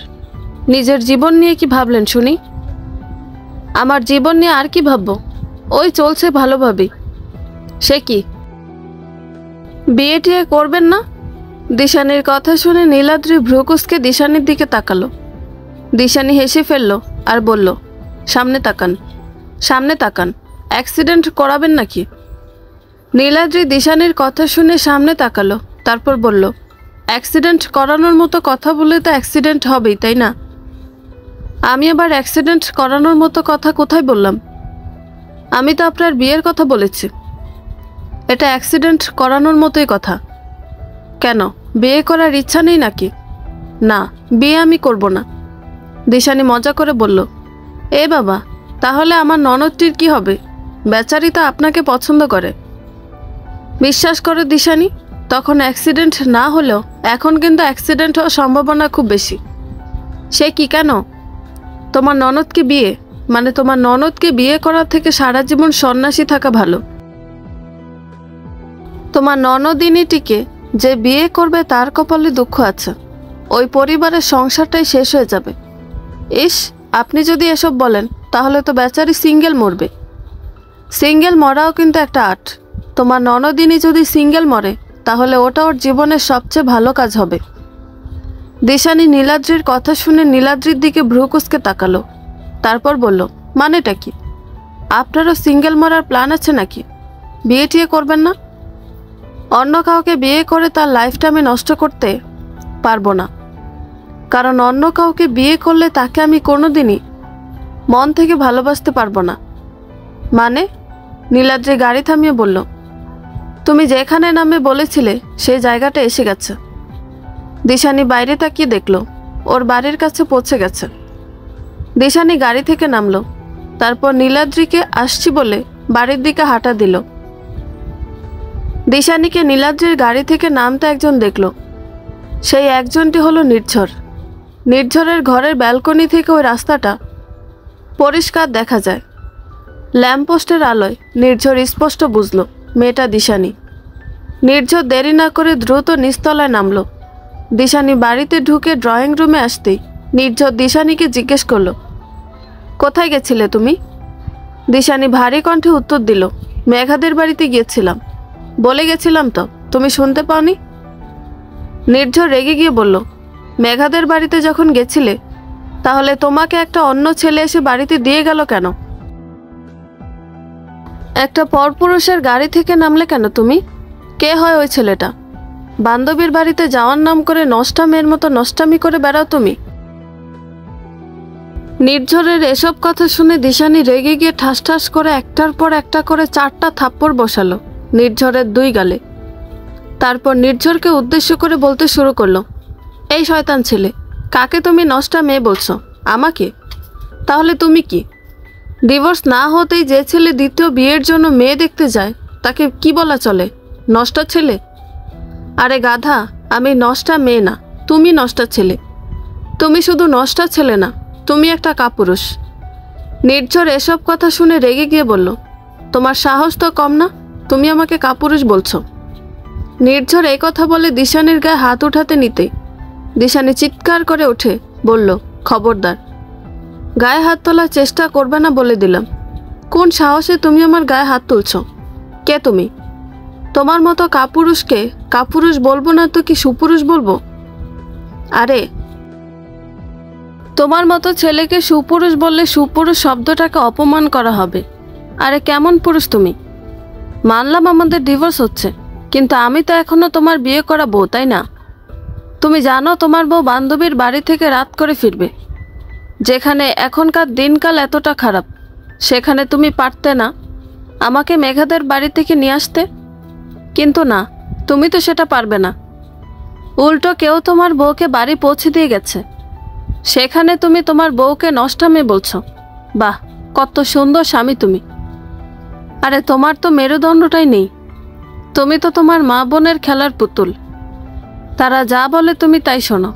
Speaker 1: নিজের জীবন নিয়ে কি ভাবলেন শুনি? আমার জীবন নিয়ে আর কি ভাববো? ওই চলছে ভালোভাবেই। সে কি, বিয়ে টিয়ে করবেন না? দিশানির কথা শুনে নীলাদ্রি ভ্রুকুসকে দিশানির দিকে তাকালো। দিশানি হেসে ফেলল আর বলল, সামনে তাকান, সামনে তাকান। অ্যাক্সিডেন্ট করাবেন নাকি? নীলাদ্রি দিশানির কথা শুনে সামনে তাকালো, তারপর বলল, অ্যাক্সিডেন্ট করানোর মতো কথা বলে তো অ্যাক্সিডেন্ট হবেই, তাই না? আমি আবার অ্যাক্সিডেন্ট করানোর মতো কথা কোথায় বললাম? আমি তো আপনার বিয়ের কথা বলেছি। এটা অ্যাক্সিডেন্ট করানোর মতোই কথা। কেন, বিয়ে করার ইচ্ছা নেই নাকি? না, বিয়ে আমি করব না। দিশানি মজা করে বলল, এ বাবা, তাহলে আমার ননদটির কি হবে? বেচারি তো আপনাকে পছন্দ করে। বিশ্বাস করে দিশানি, তখন অ্যাক্সিডেন্ট না হলেও এখন কিন্তু অ্যাক্সিডেন্ট হওয়ার সম্ভাবনা খুব বেশি। সে কি, কেন? তোমার ননদকে বিয়ে, মানে তোমার ননদকে বিয়ে করার থেকে সারা জীবন সন্ন্যাসী থাকা ভালো। তোমার ননদিনীটিকে যে বিয়ে করবে তার কপালে দুঃখ আছে। ওই পরিবারের সংসারটাই শেষ হয়ে যাবে। ইস, আপনি যদি এসব বলেন তাহলে তো বেচারি সিঙ্গেল মরবে। সিঙ্গেল মরাও কিন্তু একটা আর্ট। তোমার ননদিনী যদি সিঙ্গেল মরে তাহলে ওটা ওর জীবনের সবচেয়ে ভালো কাজ হবে। দিশানি নীলাদ্রির কথা শুনে নীলাদ্রির দিকে ভ্রুকুসকে তাকালো, তারপর বলল, মানেটা কি? আপনারও সিঙ্গেল মরার প্ল্যান আছে নাকি? বিয়ে টিয়ে করবেন না? অন্য কাউকে বিয়ে করে তার লাইফটা আমি নষ্ট করতে পারবো না, কারণ অন্য কাউকে বিয়ে করলে তাকে আমি কোনোদিনই মন থেকে ভালোবাসতে পারবো না। মানে? নীলাদ্রি গাড়ি থামিয়ে বলল, তুমি যেখানে নামে বলেছিলে সেই জায়গাটা এসে গেছে। দিশানি বাইরে তাকিয়ে দেখলো ওর বাড়ির কাছে পৌঁছে গেছে। দিশানি গাড়ি থেকে নামলো, তারপর নীলাদ্রিকে আসছি বলে বাড়ির দিকে হাঁটা দিল। দিশানিকে নীলাদ্রির গাড়ি থেকে নামতে একজন দেখলো। সেই একজনটি হলো নির্ঝর। নির্ঝরের ঘরের ব্যালকনি থেকে ওই রাস্তাটা পরিষ্কার দেখা যায়। ল্যাম্পপোস্টের আলোয় নির্ঝর স্পষ্ট বুঝল মেয়েটা দিশানি। নির্ঝর দেরি না করে দ্রুত নিচতলায় নামলো। দিশানি বাড়িতে ঢুকে ড্রয়িং রুমে আসতেই নির্ঝর দিশানিকে জিজ্ঞেস করলো, কোথায় গেছিলে তুমি? দিশানি ভারী কণ্ঠে উত্তর দিল, মেঘাদের বাড়িতে গিয়েছিলাম। বলে গেছিলাম তো, তুমি শুনতে পাওনি? নির্ঝর রেগে গিয়ে বলল, মেঘাদের বাড়িতে যখন গেছিলে তাহলে তোমাকে একটা অন্য ছেলে এসে বাড়িতে দিয়ে গেল কেন? একটা পরপুরুষের গাড়ি থেকে নামলে কেন তুমি? কে হয় ওই ছেলেটা? বান্ধবীর বাড়িতে যাওয়ার নাম করে নষ্টা মেয়ের মতো নষ্টামি করে বেড়াও তুমি। নির্ঝরের এসব কথা শুনে দিশানি রেগে গিয়ে ঠাস ঠাস করে একটার পর একটা করে 4টা থাপ্পড় বসালো নির্ঝরের 2 গালে। তারপর নির্ঝরকে উদ্দেশ্য করে বলতে শুরু করলো, এই শয়তান ছেলে, কাকে তুমি নষ্টা মেয়ে বলছো? আমাকে? তাহলে তুমি কি? ডিভোর্স না হতেই যে ছেলে দ্বিতীয় বিয়ের জন্য মেয়ে দেখতে যায় তাকে কি বলা চলে? নষ্টা ছেলে? আরে গাধা, আমি নষ্টা মেয়ে না, তুমি নষ্টা ছেলে। তুমি শুধু নষ্টা ছেলে না, তুমি একটা কাপুরুষ। নির্ঝর এসব কথা শুনে রেগে গিয়ে বলল, তোমার সাহস তো কম না, তুমি আমাকে কাপুরুষ বলছো? নির্ঝর এই কথা বলে দিশানির গায়ে হাত উঠাতে নিতে দিশানি চিৎকার করে উঠে বলল, খবরদার, গায়ে হাত তোলার চেষ্টা করবে না বলে দিলাম। কোন সাহসে তুমি আমার গায়ে হাত তুলছ? কে তুমি? তোমার মতো কাপুরুষকে কাপুরুষ বলবো না তো কি সুপুরুষ বলবো? আরে, তোমার মতো ছেলেকে সুপুরুষ বললে সুপুরুষ শব্দটাকে অপমান করা হবে। আরে কেমন পুরুষ তুমি? মানলাম আমাদের ডিভোর্স হচ্ছে, কিন্তু আমি তো এখনো তোমার বিয়ে করা বউ, তাই না? তুমি জানো তোমার বউ বান্ধবীর বাড়ি থেকে রাত করে ফিরবে। যেখানে এখনকার দিনকাল এতটা খারাপ, সেখানে তুমি পারতে না আমাকে মেঘাদের বাড়ি থেকে নিয়ে আসতে? কিন্তু না, তুমি তো সেটা পারবে না। উল্টো কেউ তোমার বউকে বাড়ি পৌঁছে দিয়ে গেছে, সেখানে তুমি তোমার বউকে নষ্টামি বলছো। বাহ, কত সুন্দর স্বামী তুমি। আরে তোমার তো মেরুদণ্ডটাই নেই। তুমি তো তোমার মা বোনের খেলার পুতুল, তারা যা বলে তুমি তাই শোনো।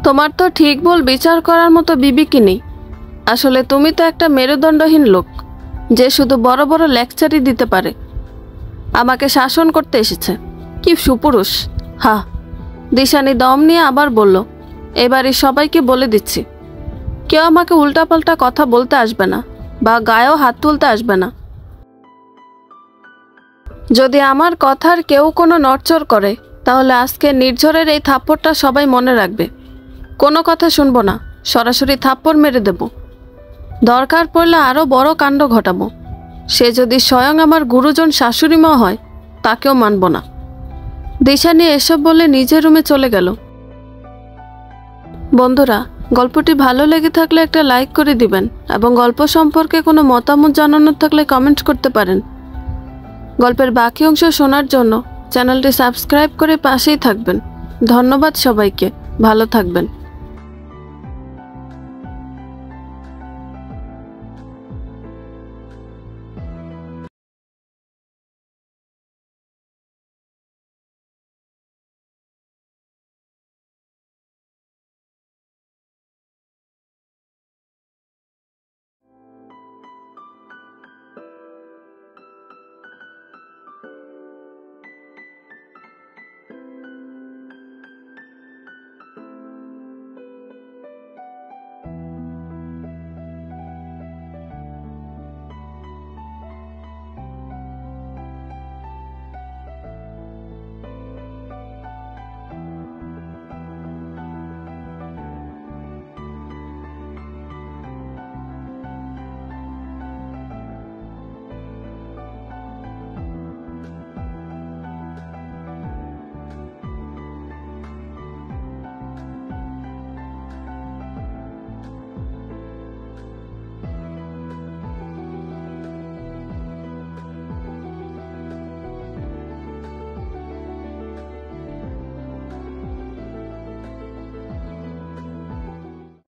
Speaker 1: তোমার তো ঠিক ভুল বিচার করার মতো বিবেকই নেই। আসলে তুমি তো একটা মেরুদণ্ডহীন লোক, যে শুধু বড় বড় লেকচারই দিতে পারে। আমাকে শাসন করতে এসেছে, কি সুপুরুষ! হা! দিশানি দম নিয়ে আবার বলল, এবারে সবাইকে বলে দিচ্ছি, কেউ আমাকে উল্টাপাল্টা কথা বলতে আসবে না বা গায়েও হাত তুলতে আসবে না। যদি আমার কথার কেউ কোনো নড়চড় করে, তাহলে আজকে নির্ঝরের এই থাপ্পড়টা সবাই মনে রাখবে। কোনো কথা শুনবো না, সরাসরি থাপ্পড় মেরে দেব। দরকার পড়লে আরও বড় কাণ্ড ঘটাবো। সে যদি স্বয়ং আমার গুরুজন শাশুড়ি মা হয়, তাকেও মানব না। দিশানি এসব বলে নিজের রুমে চলে গেল। বন্ধুরা, গল্পটি ভালো লেগে থাকলে একটা লাইক করে দিবেন এবং গল্প সম্পর্কে কোনো মতামত জানানোর থাকলে কমেন্ট করতে পারেন। গল্পের বাকি অংশ শোনার জন্য চ্যানেলটি সাবস্ক্রাইব করে পাশেই থাকবেন। ধন্যবাদ সবাইকে, ভালো থাকবেন।